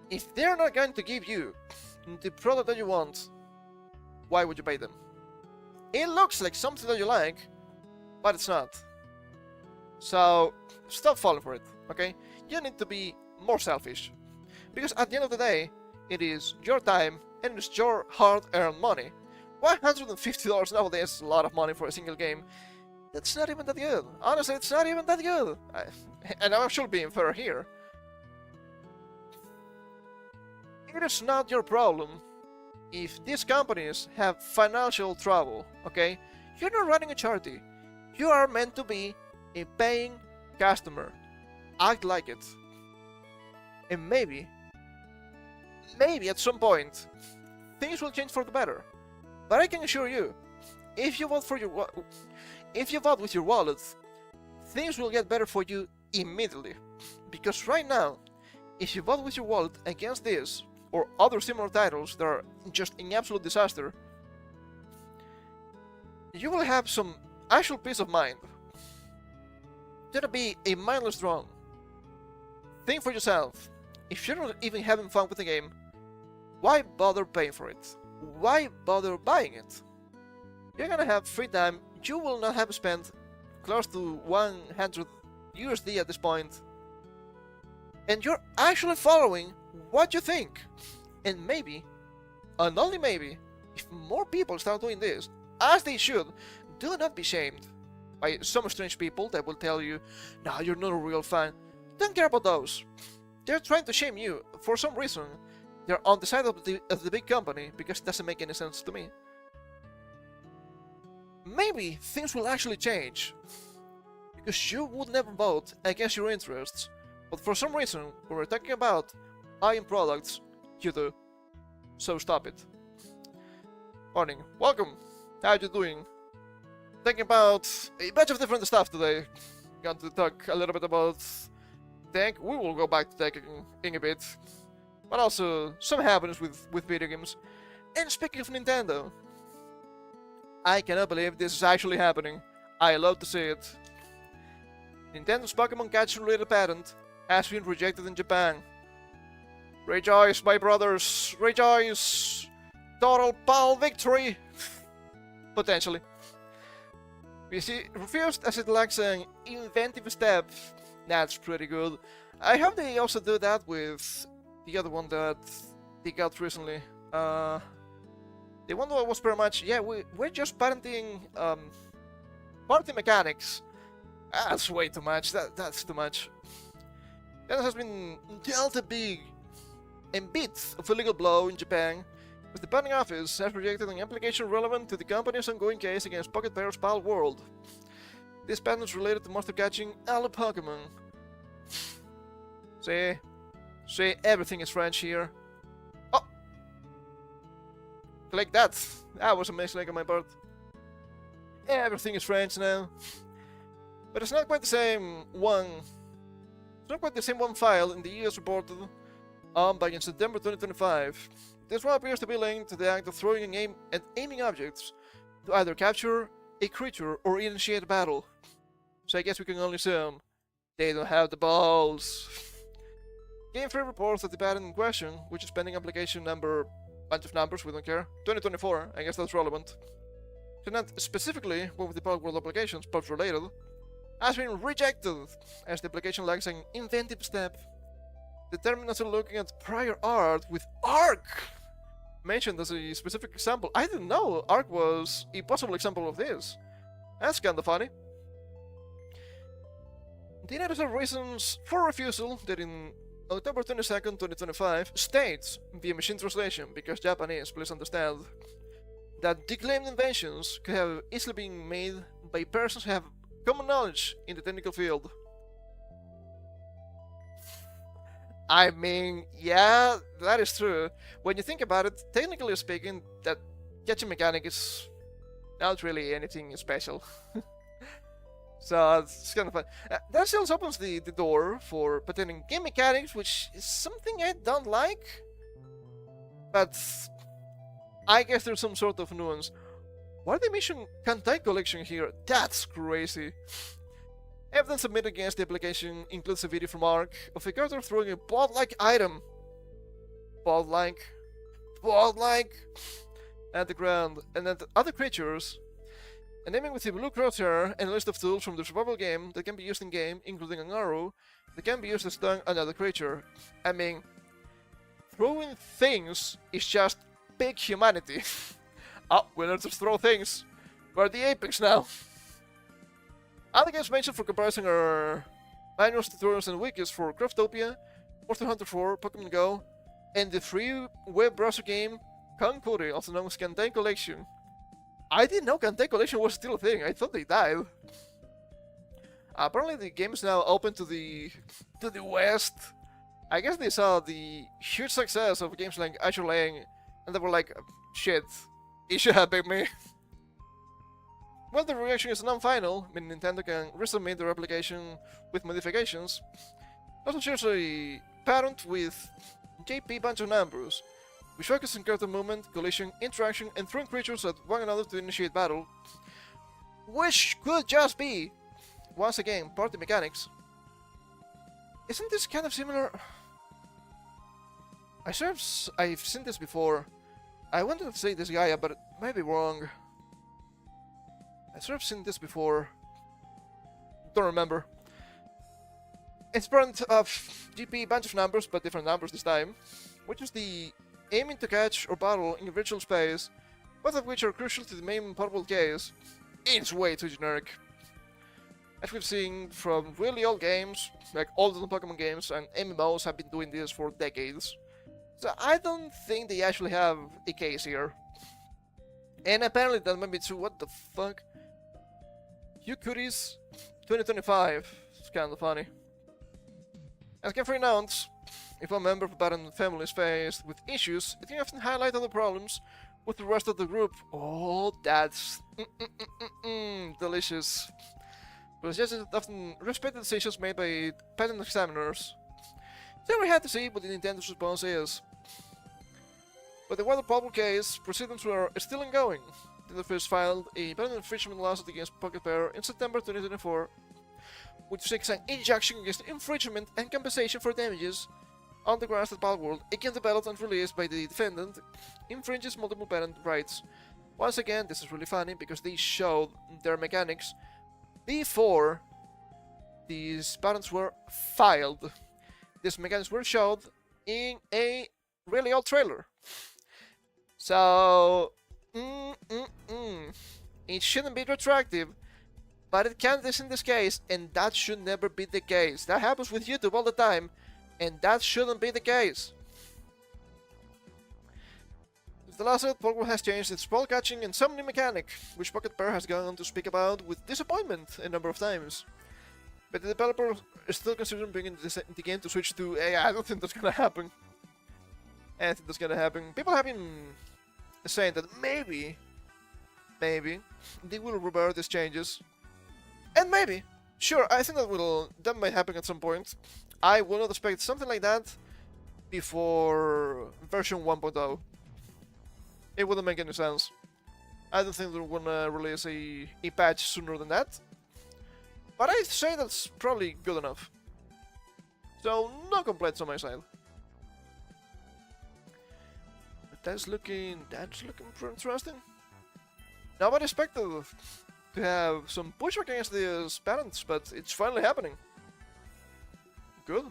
S1: If they're not going to give you the product that you want, why would you pay them? It looks like something that you like, but it's not. So stop falling for it, okay? You need to be more selfish. Because at the end of the day, it is your time and it's your hard-earned money. $150 nowadays is a lot of money for a single game. That's not even that good. Honestly, it's not even that good. And I'm actually being fair here. It is not your problem if these companies have financial trouble, okay? You're not running a charity. You are meant to be a paying customer. Act like it. And maybe at some point, things will change for the better. But I can assure you, if you vote with your wallet, things will get better for you immediately. Because right now, if you vote with your wallet against this or other similar titles that are just an absolute disaster, you will have some actual peace of mind. It's gonna be a mindless drone. Think for yourself. If you're not even having fun with the game, why bother paying for it? why bother buying it? You're gonna have free time, you will not have spent close to 100 USD at this point, and you're actually following what you think. And maybe, and only maybe, if more people start doing this, as they should, do not be shamed by some strange people that will tell you, "Nah, you're not a real fan." Don't care about those. They're trying to shame you for some reason. They're on the side of the big company because it doesn't make any sense to me. Maybe things will actually change, because you would never vote against your interests, but for some reason, when we're talking about buying products, you do. So stop it. Morning. Welcome. How you doing? Thinking about a bunch of different stuff today. Going to talk a little bit about tech. We will go back to tech in a bit. But also some happenings with video games. And speaking of Nintendo, I cannot believe this is actually happening. I love to see it. Nintendo's Pokemon catching related patent has been rejected in Japan. Rejoice, my brothers! Rejoice! Total pal victory! Potentially. We see refused as it lacks an inventive step. That's pretty good. I hope they also do that with the other one that they got recently. The one that was pretty much, yeah, we're just patenting party mechanics. That's way too much. That's too much. That has been dealt a big and bit of a legal blow in Japan, as the patent office has rejected an application relevant to the company's ongoing case against Pocket Pair's Pal World. This patent is related to monster catching all Pokemon. See, everything is French here. Oh! Click that! That was a mistake on my part. Everything is French now. But it's not quite the same one. It's not quite the same one file in the US reported back in September 2025. This one appears to be linked to the act of throwing and aiming objects to either capture a creature or initiate a battle. So I guess we can only assume they don't have the balls. Game Freak reports that the patent in question, which is pending application number, bunch of numbers, we don't care, 2024, I guess that's relevant. So not specifically one with the Power World applications, but related, has been rejected as the application lacks an inventive step. Determined after looking at prior art with ARC mentioned as a specific example. I didn't know ARC was a possible example of this. That's kinda funny. The United States reasons for refusal that in October 22nd, 2025 states, via machine translation, because Japanese, please understand, that the claimed inventions could have easily been made by persons who have common knowledge in the technical field. I mean, yeah, that is true. When you think about it, technically speaking, that catching mechanic is not really anything special. So it's kind of fun. That still opens the door for patenting game mechanics, which is something I don't like. But I guess there's some sort of nuance. Why did they mention Kantai collection here? That's crazy. Evidence submitted against the application includes a video from ARC of a character throwing a ball-like item. Ball-like at the ground, and at other creatures, and aiming with a blue crosshair and a list of tools from the survival game that can be used in-game, including an arrow that can be used to stun another creature. I mean, throwing things is just big humanity. Oh, we learn to throw things. We're the apex now. Other games mentioned for comparison are manuals, tutorials, and wikis for Craftopia, Monster Hunter 4, Pokemon Go, and the free web browser game Kankuri, also known as Kantai Collection. I didn't know Kantai Collection was still a thing. I thought they died. Apparently, the game is now open to the West. I guess they saw the huge success of games like Azure Lane, and they were like, "Shit, it should have been me." Well, the reaction is non-final, meaning Nintendo can resubmit their application with modifications. Also shares a patent with JP bunch of numbers, which focus on character movement, collision, interaction, and throwing creatures at one another to initiate battle. Which could just be, once again, party mechanics. Isn't this kind of similar? I've seen this before. I wanted to say this guy, but it may be wrong. I sort of seen this before. Don't remember. It's parent of GP, bunch of numbers, but different numbers this time, which is the aiming to catch or battle in virtual space, both of which are crucial to the main portable case. It's way too generic. As we've seen from really old games, like older Pokemon games, and MMOs have been doing this for decades. So I don't think they actually have a case here. And apparently that might be true. What the fuck? Cuties 2025. It's kinda funny. As can announce, if a member of a parent family is faced with issues, it can often highlight other problems with the rest of the group. Oh, that's delicious. But it's just often respected decisions made by patent examiners. So we have to see what the Nintendo's response is. With the water bubble case, proceedings were still ongoing. Nintendo first filed a patent infringement lawsuit against Pocket Pair in September 2024, which seeks an injunction against infringement and compensation for damages on the grounds that Palworld, a game developed and released by the defendant, infringes multiple patent rights. Once again, this is really funny because they showed their mechanics before these patents were filed. These mechanics were showed in a really old trailer. So, it shouldn't be retroactive, but it can in this case, and that should never be the case. That happens with YouTube all the time, and that shouldn't be the case. Since the lawsuit, Pokemon has changed its ball catching and summoning mechanic, which Pocket Pair has gone on to speak about with disappointment a number of times. But the developer is still considering bringing the game to Switch to AI. I don't think that's gonna happen. I don't think that's gonna happen. People have been saying that maybe they will revert these changes. And maybe, sure, I think that might happen at some point. I will not expect something like that before version 1.0. It wouldn't make any sense. I don't think they're gonna release a patch sooner than that. But I'd say that's probably good enough. So, no complaints on my side. But that's looking pretty interesting. Now, I expected to have some pushback against these patents, but it's finally happening. Good.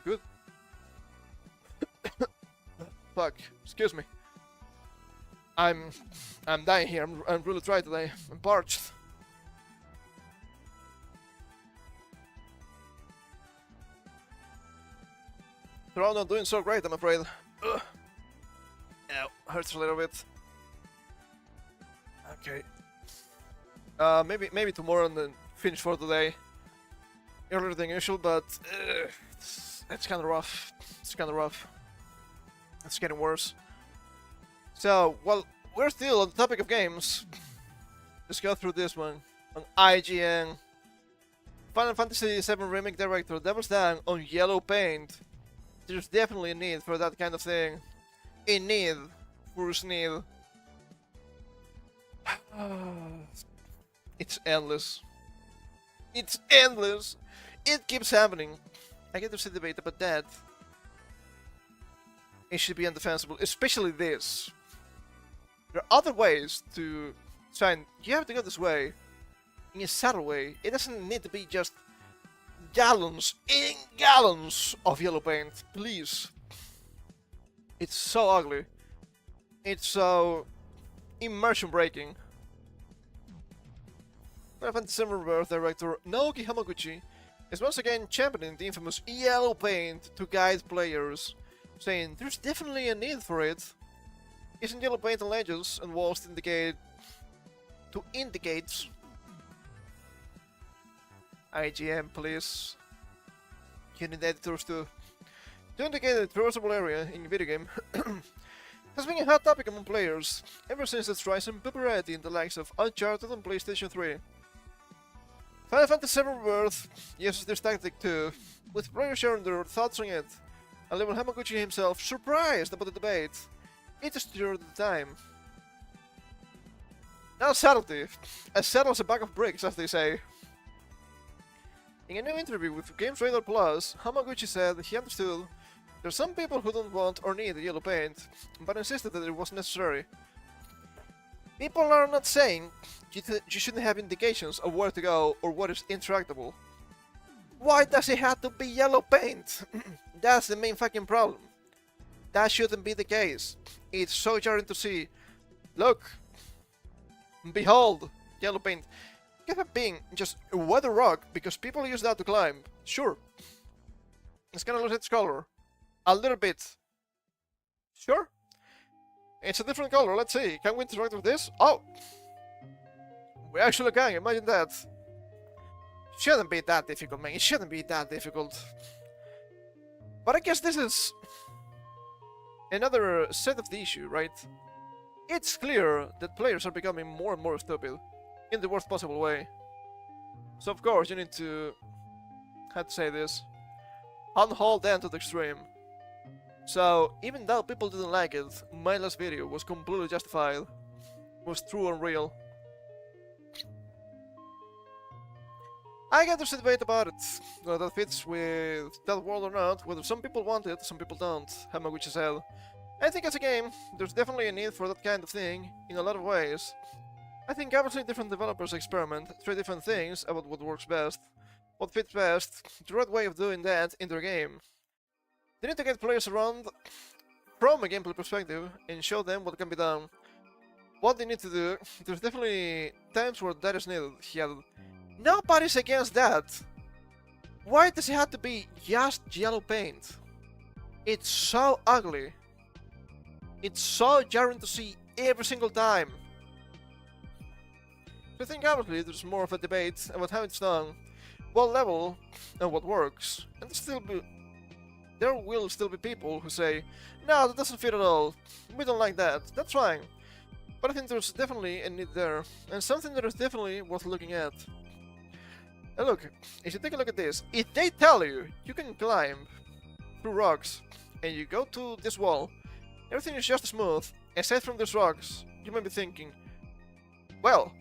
S1: Good. Fuck. Excuse me. I'm dying here. I'm really dry today. I'm parched. They're all not doing so great, I'm afraid. Ugh. Ow, hurts a little bit. Okay. Maybe tomorrow and then finish for today. Earlier than usual, but it's kind of rough. It's kind of rough. It's getting worse. So, well, we're still on the topic of games. Let's go through this one on IGN. Final Fantasy VII Remake Director Devil's Down on yellow paint. There's definitely a need for that kind of thing. A need. First need. It's endless. It's endless. It keeps happening. I get to debate about that. It should be undefensible, especially this. There are other ways to sign. You have to go this way in a subtle way. It doesn't need to be just gallons and gallons of yellow paint, please. It's so ugly. It's so immersion breaking. Final Fantasy VII Rebirth director Naoki Hamaguchi is once again championing the infamous yellow paint to guide players, saying there's definitely a need for it. Isn't yellow paint on ledges and walls to indicate IGN, please. You need editors to indicate a traversable area in a video game has been a hot topic among players ever since its rise in popularity in the likes of Uncharted and PlayStation 3. Final Fantasy VII Rebirth uses this tactic too, with players sharing their thoughts on it, and leaving Hamaguchi himself surprised about the debate. It stirred at the time. Now subtlety, as subtle as a bag of bricks, as they say. In a new interview with Games Radar Plus, Hamaguchi said he understood There's some people who don't want or need yellow paint, but insisted that it was necessary. People are not saying you shouldn't have indications of where to go or what is interactable. Why does it have to be yellow paint? That's the main fucking problem. That shouldn't be the case. It's so jarring to see. Look! Behold! Yellow paint. Get a being just a weather rock because people use that to climb. Sure. It's gonna lose its color. A little bit. Sure. It's a different color, let's see. Can we interact with this? Oh! We actually can, imagine that. Shouldn't be that difficult, man. It shouldn't be that difficult. But I guess this is another set of the issue, right? It's clear that players are becoming more and more stupid, in the worst possible way. So of course you need to, how to say this, unhold them to the extreme. So even though people didn't like it, my last video was completely justified, was true and real. I get there's a debate about it, whether that fits with that world or not, whether some people want it, some people don't, Hamaguchi said. I think as a game, there's definitely a need for that kind of thing, in a lot of ways. I think obviously different developers experiment, try different things about what works best, what fits best, the right way of doing that in their game. They need to get players around from a gameplay perspective and show them what can be done. What they need to do, there's definitely times where that is needed, he added. Nobody's against that. Why does it have to be just yellow paint? It's so ugly. It's so jarring to see every single time. So I think obviously there's more of a debate about how it's done, what level, and what works. And there will still be people who say, no, that doesn't fit at all, we don't like that, that's fine. But I think there's definitely a need there, and something that is definitely worth looking at. And look, if you take a look at this, if they tell you you can climb through rocks, and you go to this wall, everything is just smooth, aside from these rocks, you might be thinking, well,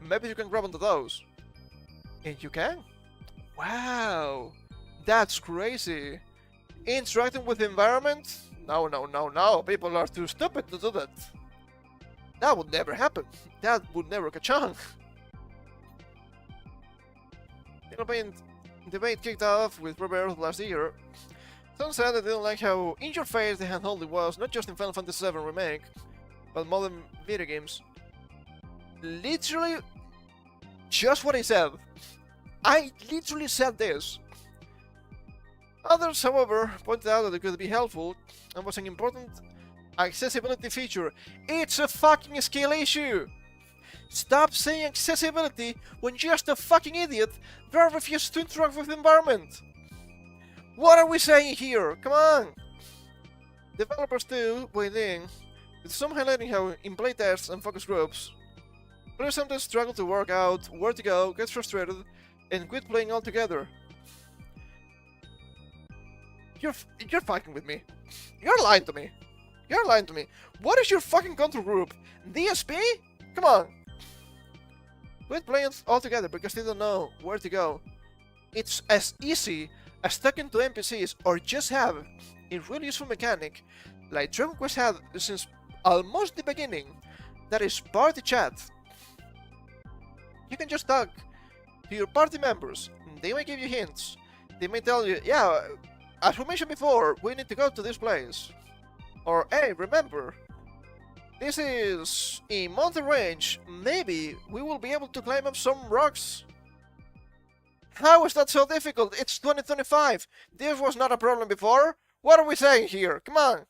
S1: maybe you can grab onto those. And you can? Wow, that's crazy. Interacting with the environment? No, no, no, no, people are too stupid to do that. That would never happen. That would never catch on. The debate kicked off with Rebirth last year. Some said they didn't like how in-your-face the handholding was, not just in Final Fantasy VII Remake, but modern video games. Literally, just what I said. I literally said this. Others, however, pointed out that it could be helpful and was an important accessibility feature. It's a fucking skill issue! Stop saying accessibility when you're just a fucking idiot that refuses to interact with the environment! What are we saying here? Come on! Developers too weighed in, with some highlighting how in playtests and focus groups, players sometimes struggle to work out where to go, get frustrated, and quit playing altogether. You're fucking with me. You're lying to me. You're lying to me. What is your fucking control group? DSP? Come on. Quit playing altogether because they don't know where to go. It's as easy as talking to NPCs or just have a really useful mechanic like Dragon Quest had since almost the beginning, that is party chat. You can just talk to your party members, they may give you hints, they may tell you, yeah, as we mentioned before, we need to go to this place. Or, hey, remember, this is a mountain range, maybe we will be able to climb up some rocks. How is that so difficult? It's 2025, this was not a problem before. What are we saying here? Come on.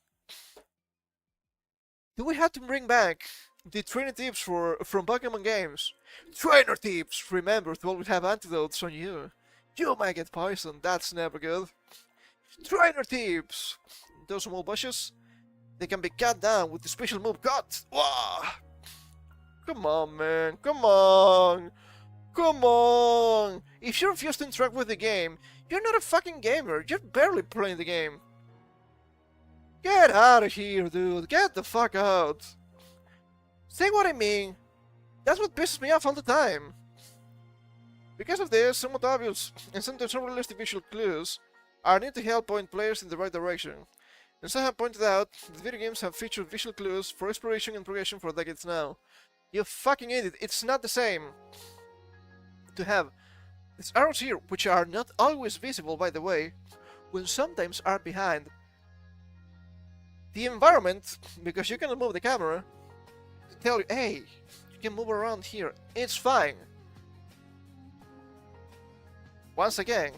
S1: Do we have to bring back the trainer tips from Pokemon games? Trainer tips! Remember to always have antidotes on you. You might get poisoned, that's never good. Trainer tips! Those small bushes, they can be cut down with the special move Cut! Wow. Come on, man, come on! Come on! If you refuse to interact with the game, you're not a fucking gamer, you're barely playing the game. Get out of here, dude, get the fuck out. Say what I mean. That's what pisses me off all the time. Because of this, somewhat obvious and sometimes unrealistic visual clues, are needed to help point players in the right direction. As I have pointed out, the video games have featured visual clues for exploration and progression for decades now. You fucking idiot, it's not the same to have these arrows here, which are not always visible by the way, when sometimes are behind the environment, because you can move the camera to tell you, hey, you can move around here, it's fine. Once again,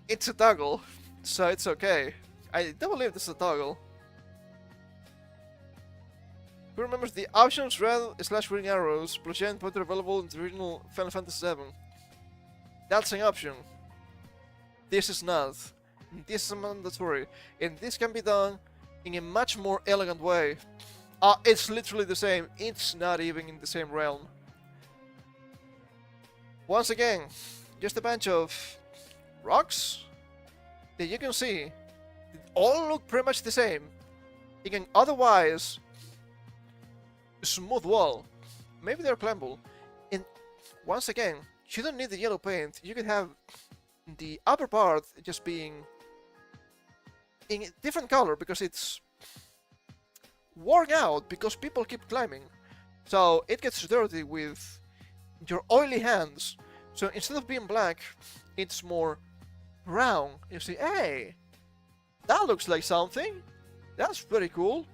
S1: it's a toggle, so it's okay. I do believe this is a toggle. Who remembers the options red/green arrows plus giant pointer available in the original Final Fantasy VII? That's an option. This is not. This is mandatory, and this can be done in a much more elegant way. It's literally the same. It's not even in the same realm. Once again, just a bunch of rocks that you can see. They all look pretty much the same. In an otherwise smooth wall. Maybe they're climbable. And once again, you don't need the yellow paint. You could have the upper part just being in a different color because it's worn out because people keep climbing. So it gets dirty with your oily hands. So instead of being black, it's more brown. You see, hey, that looks like something. That's pretty cool.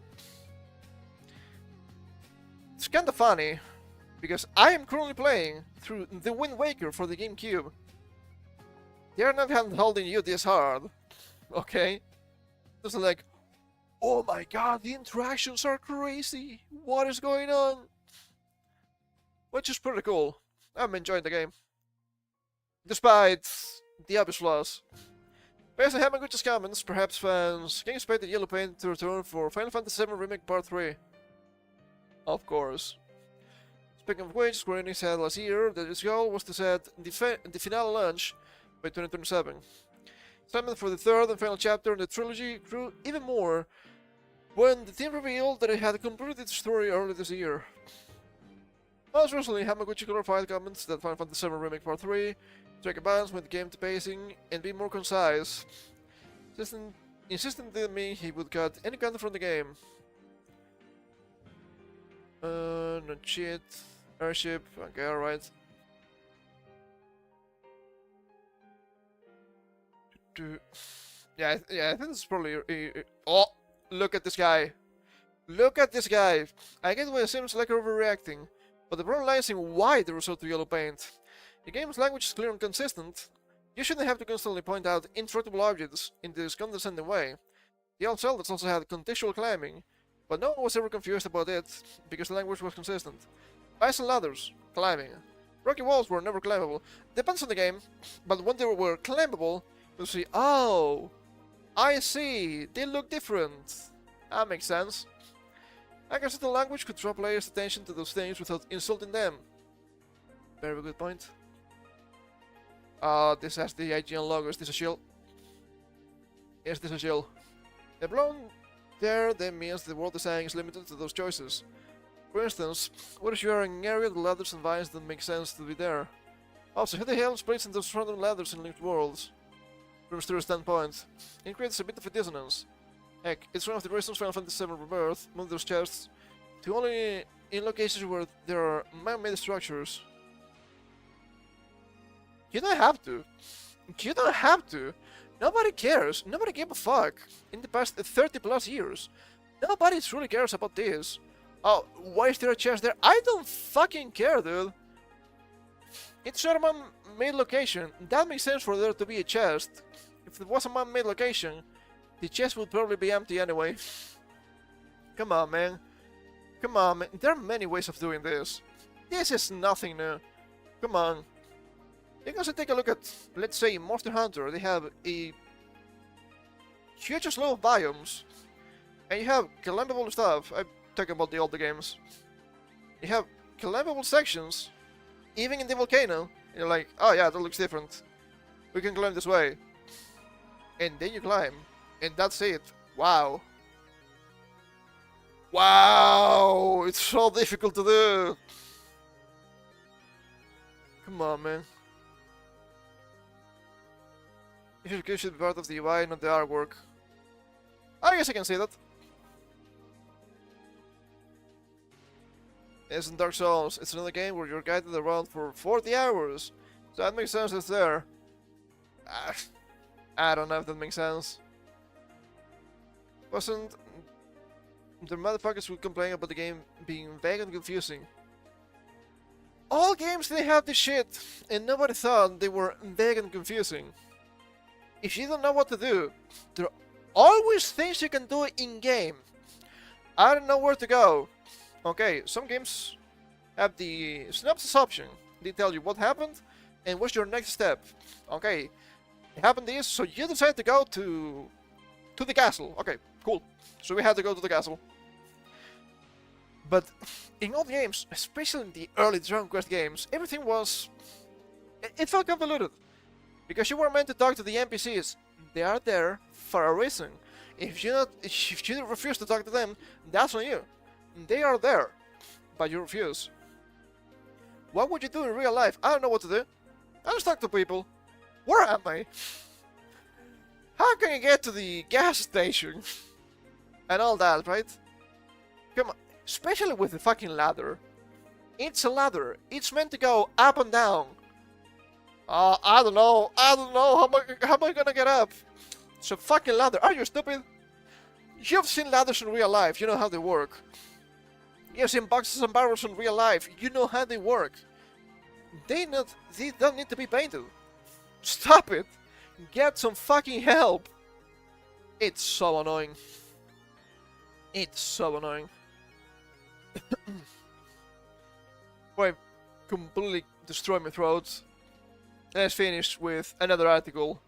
S1: It's kinda funny because I am currently playing through the Wind Waker for the GameCube. They're not holding you this hard, okay? It's like, oh my god, the interactions are crazy. What is going on? Which is pretty cool. I'm enjoying the game, despite the obvious flaws. Based on Hamaguchi's comments, perhaps fans can expect the yellow paint to return for Final Fantasy VII Remake Part 3. Of course. Speaking of which, Square Enix said last year that its goal was to set the final launch by 2027. Excitement for the third and final chapter in the trilogy grew even more when the team revealed that it had completed its story early this year. Most recently, Hamaguchi clarified comments that Final Fantasy VII Remake Part 3 strike a balance with game to pacing and be more concise, insisting to me he would cut any content from the game. Not shit. Airship. Okay, alright. Yeah, I think this is probably. Oh, look at this guy. Look at this guy. I get why it seems like overreacting, but the problem lies in why the resort to yellow paint. The game's language is clear and consistent. You shouldn't have to constantly point out intractable objects in this condescending way. The old Zeldas also had contextual climbing, but no one was ever confused about it because the language was consistent. Ice and ladders, climbing. Rocky walls were never climbable. Depends on the game, but when they were climbable, you'll see, oh, I see, they look different. That makes sense. I guess the language could draw players' attention to those things without insulting them. Very good point. This has the IGN logo. Is this a shield? Yes, this is a shield. The blonde there then means the world design is limited to those choices. For instance, what if you are in an area with ladders and vines that make sense to be there? Also, who the hell is placing those random ladders in linked worlds? From a story standpoint, it creates a bit of a dissonance. Heck, it's one of the reasons Final Fantasy VII Rebirth moved those chests to only in locations where there are man-made structures. You don't have to. You don't have to. Nobody cares. Nobody gave a fuck in the past 30 plus years. Nobody truly cares about this. Oh, why is there a chest there? I don't fucking care, dude. It's not a man-made location. That makes sense for there to be a chest. If it was a man-made location, the chest would probably be empty anyway. Come on, man. Come on, man. There are many ways of doing this. This is nothing new. Come on. You can also take a look at, let's say, Monster Hunter. They have a huge slew of biomes. And you have climbable stuff. I'm talking about the older games. You have climbable sections, even in the volcano. And you're like, oh yeah, that looks different. We can climb this way. And then you climb. And that's it. Wow. Wow! It's so difficult to do! Come on, man. This should be part of the UI, not the artwork. I guess I can say that. It's in Dark Souls. It's another game where you're guided around for 40 hours. So that makes sense, it's there. I don't know if that makes sense. Wasn't... The motherfuckers would complain about the game being vague and confusing. All games they have this shit, and nobody thought they were vague and confusing. If you don't know what to do, there are always things you can do in-game. I don't know where to go. Okay, some games have the synopsis option. They tell you what happened and what's your next step. Okay, it happened this, so you decide to go to the castle. Okay, cool. So we had to go to the castle. But in all the games, especially in the early Dragon Quest games, everything was... It felt convoluted. Because you were meant to talk to the NPCs. They are there for a reason. If you refuse to talk to them, that's on you. They are there, but you refuse. What would you do in real life? I don't know what to do. I just talk to people. Where am I? How can I get to the gas station? And all that, right? Come on. Especially with the fucking ladder. It's a ladder. It's meant to go up and down. I don't know. How am I gonna get up? It's a fucking ladder. Are you stupid? You've seen ladders in real life. You know how they work. You've seen boxes and barrels in real life. You know how they work. They don't need to be painted. Stop it. Get some fucking help. It's so annoying. It's so annoying. I completely destroyed my throat. Let's finish with another article,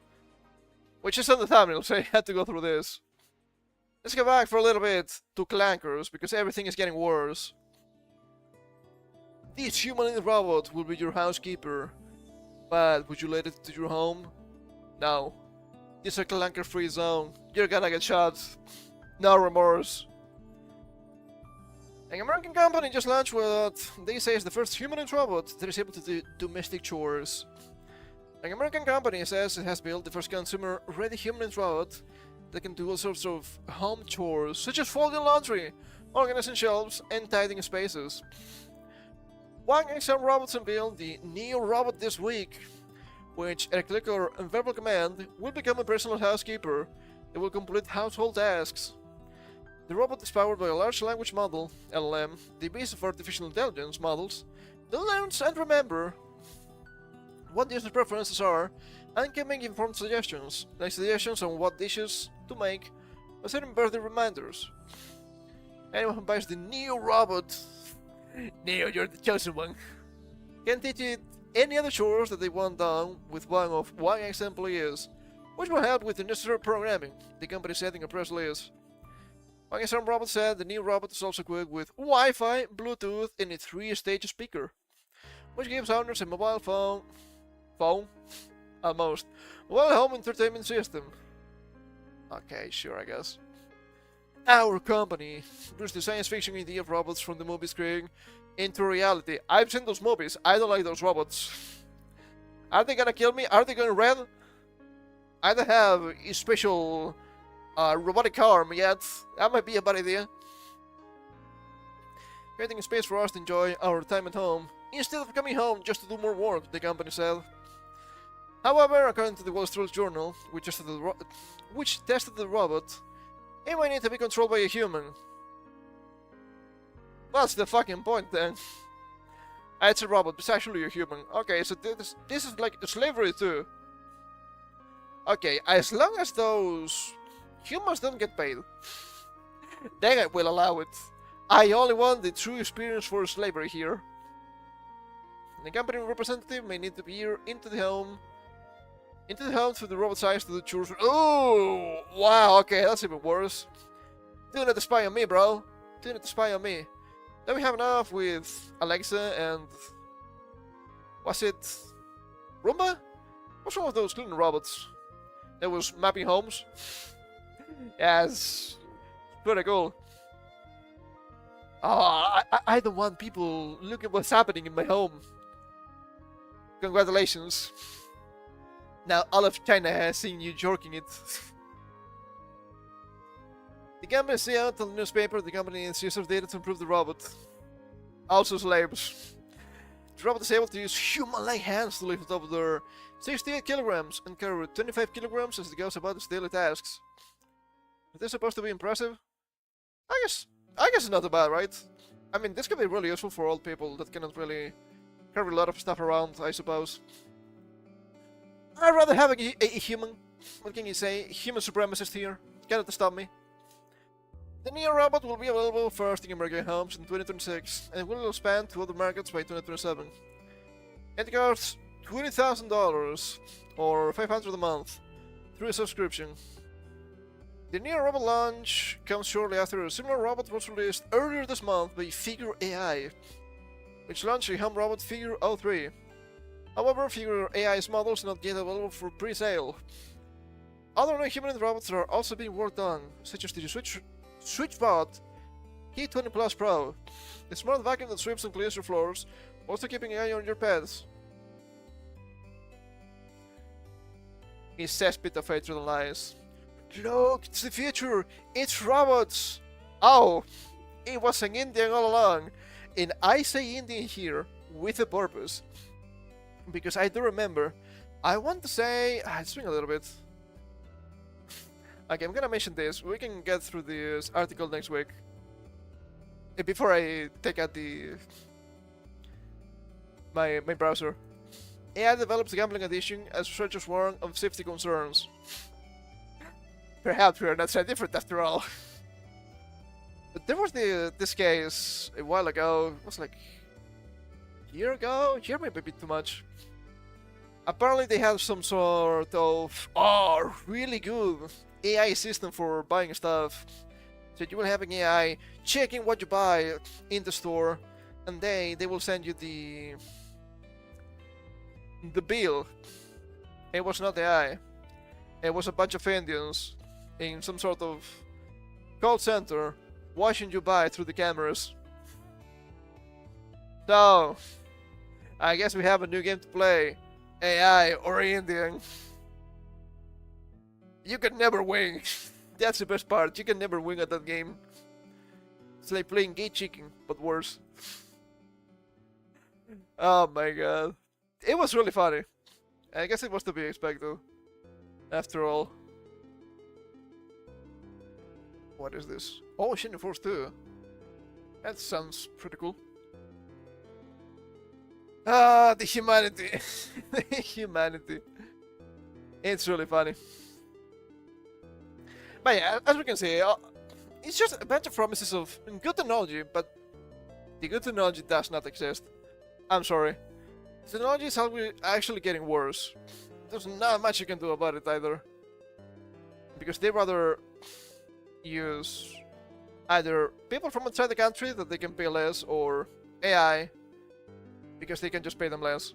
S1: which is on the thumbnail, so I had to go through this. Let's go back for a little bit to clankers, because everything is getting worse. This humanoid robot will be your housekeeper, but would you let it to your home? No. This is a clanker-free zone. You're gonna get shot. No remorse. An American company just launched what they say is the first humanoid robot that is able to do domestic chores. An American company says it has built the first consumer-ready humanoid robot that can do all sorts of home chores, such as folding laundry, organizing shelves, and tidying spaces. One XM Robots unveiled the Neo Robot this week, which, at a click or verbal command, will become a personal housekeeper that will complete household tasks. The robot is powered by a large language model, LLM, the base of artificial intelligence models, that learns and remember what the user's preferences are, and can make informed suggestions, like suggestions on what dishes to make, or setting birthday reminders. Anyone who buys the Neo robot, Neo, you're the chosen one, can teach it any other chores that they want done with one of YX employees, which will help with the necessary programming, the company said in a press release. YX Robot said the new robot is also equipped with Wi-Fi, Bluetooth, and a 3-stage speaker, which gives owners a mobile phone, almost, mobile home entertainment system. Okay, sure, I guess. Our company brings the science fiction idea of robots from the movie screen into reality. I've seen those movies. I don't like those robots. Are they gonna kill me? Are they going red? I don't have a special robotic arm yet. That might be a bad idea. Creating a space for us to enjoy our time at home, instead of coming home just to do more work, the company said. However, according to the Wall Street Journal, which tested the robot, it might need to be controlled by a human. What's the fucking point then? It's a robot, it's actually a human. Okay, so this is like slavery too. Okay, as long as those humans don't get paid, then I will allow it. I only want the true experience for slavery here. The company representative may need to peer into the home through the robot's eyes to do chores. Oh, wow, okay, that's even worse. Do not spy on me, bro. Do not spy on me. Then we have enough with Alexa and... was it Roomba? What's wrong with those cleaning robots? That was mapping homes? Yes, pretty cool. Oh, I don't want people looking at what's happening in my home. Congratulations. Now all of China has seen you jorking it. The company CEO told the newspaper the company needs users' data to improve the robot. Also slaves. The robot is able to use human-like hands to lift over 68 kilograms and carry 25 kilograms as it goes about its daily tasks. Is this supposed to be impressive? I guess it's not too bad, right? I mean, this could be really useful for old people that cannot really carry a lot of stuff around, I suppose. I'd rather have a human. What can you say? Human supremacist here. Cannot stop me. The Neo robot will be available first in American homes in 2026 and will expand to other markets by 2027. It costs $20,000 or $500 a month through a subscription. The Neo robot launch comes shortly after a similar robot was released earlier this month by Figure AI, which launched a home robot Figure 03. However, Figure AI's models are not yet available for pre-sale. Other non-humanoid robots are also being worked on, such as the SwitchBot K20 Plus Pro, a smart vacuum that sweeps and cleans your floors, also keeping an eye on your pets. He says bit of fate through the lies. Look, it's the future! It's robots! Oh, it was an Indian all along, and I say Indian here with a purpose. Because I do remember, I want to say, swing a little bit. Okay, I'm gonna mention this. We can get through this article next week. Before I take out my browser. AI develops the gambling addiction as researchers warn of safety concerns. Perhaps we are not so different after all. But there was this case a while ago. It was like a year ago? A year maybe a bit too much. Apparently they have some sort of really good AI system for buying stuff. So you will have an AI checking what you buy in the store, and they will send you the bill. It was not AI. It was a bunch of Indians in some sort of call center watching you buy through the cameras. So I guess we have a new game to play. AI or Indian. You can never win. That's the best part. You can never win at that game. It's like playing gay chicken, but worse. Oh my god. It was really funny. I guess it was to be expected. After all. What is this? Oh, Shining Force 2. That sounds pretty cool. Ah, the humanity. The humanity. It's really funny. But yeah, as we can see, it's just a bunch of promises of good technology, but the good technology does not exist. I'm sorry. Technology is actually getting worse. There's not much you can do about it either. Because they rather use either people from outside the country that they can pay less, or AI because they can just pay them less.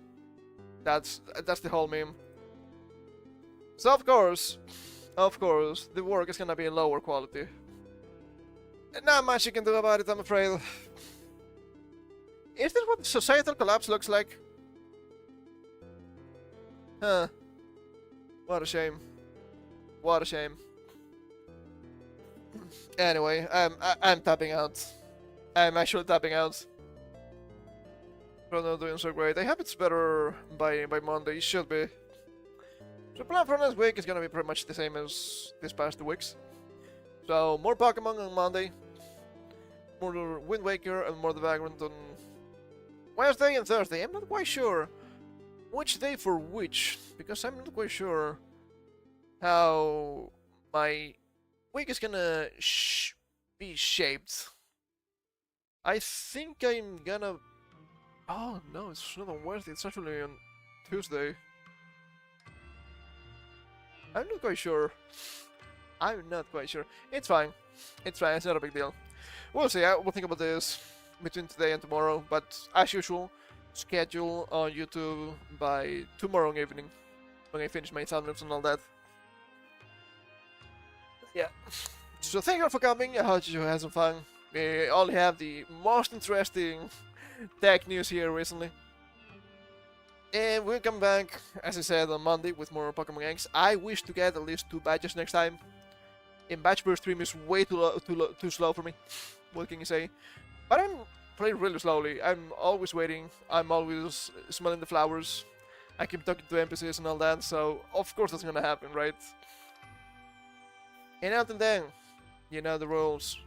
S1: That's the whole meme. So of course, the work is gonna be lower quality. And not much you can do about it, I'm afraid. Is this what societal collapse looks like? Huh. What a shame. What a shame. Anyway, I'm tapping out. I'm actually tapping out. I'm not doing so great. I hope it's better by Monday. It should be. So plan for next week is gonna be pretty much the same as this past 2 weeks. So more Pokemon on Monday, more Wind Waker, and more The Vagrant on Wednesday and Thursday. I'm not quite sure which day for which, because I'm not quite sure how my week is gonna be shaped. I think I'm gonna... Oh no, it's not on Wednesday, it's actually on Tuesday. I'm not quite sure. I'm not quite sure. It's fine. It's fine, it's not a big deal. We'll see, we'll think about this between today and tomorrow, but as usual, schedule on YouTube by tomorrow evening, when I finish my thumbnails and all that. Yeah. So thank you for coming, I hope you had some fun. We only have the most interesting tech news here recently. And we'll come back, as I said, on Monday with more Pokemon Gangs. I wish to get at least 2 badges next time. In batch per stream is way too slow for me. What can you say? But I'm playing really slowly. I'm always waiting. I'm always smelling the flowers. I keep talking to NPCs and all that, so of course that's gonna happen, right? And until then, you know the rules.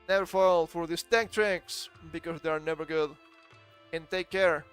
S1: Never fall for these tank tricks, because they are never good. And take care.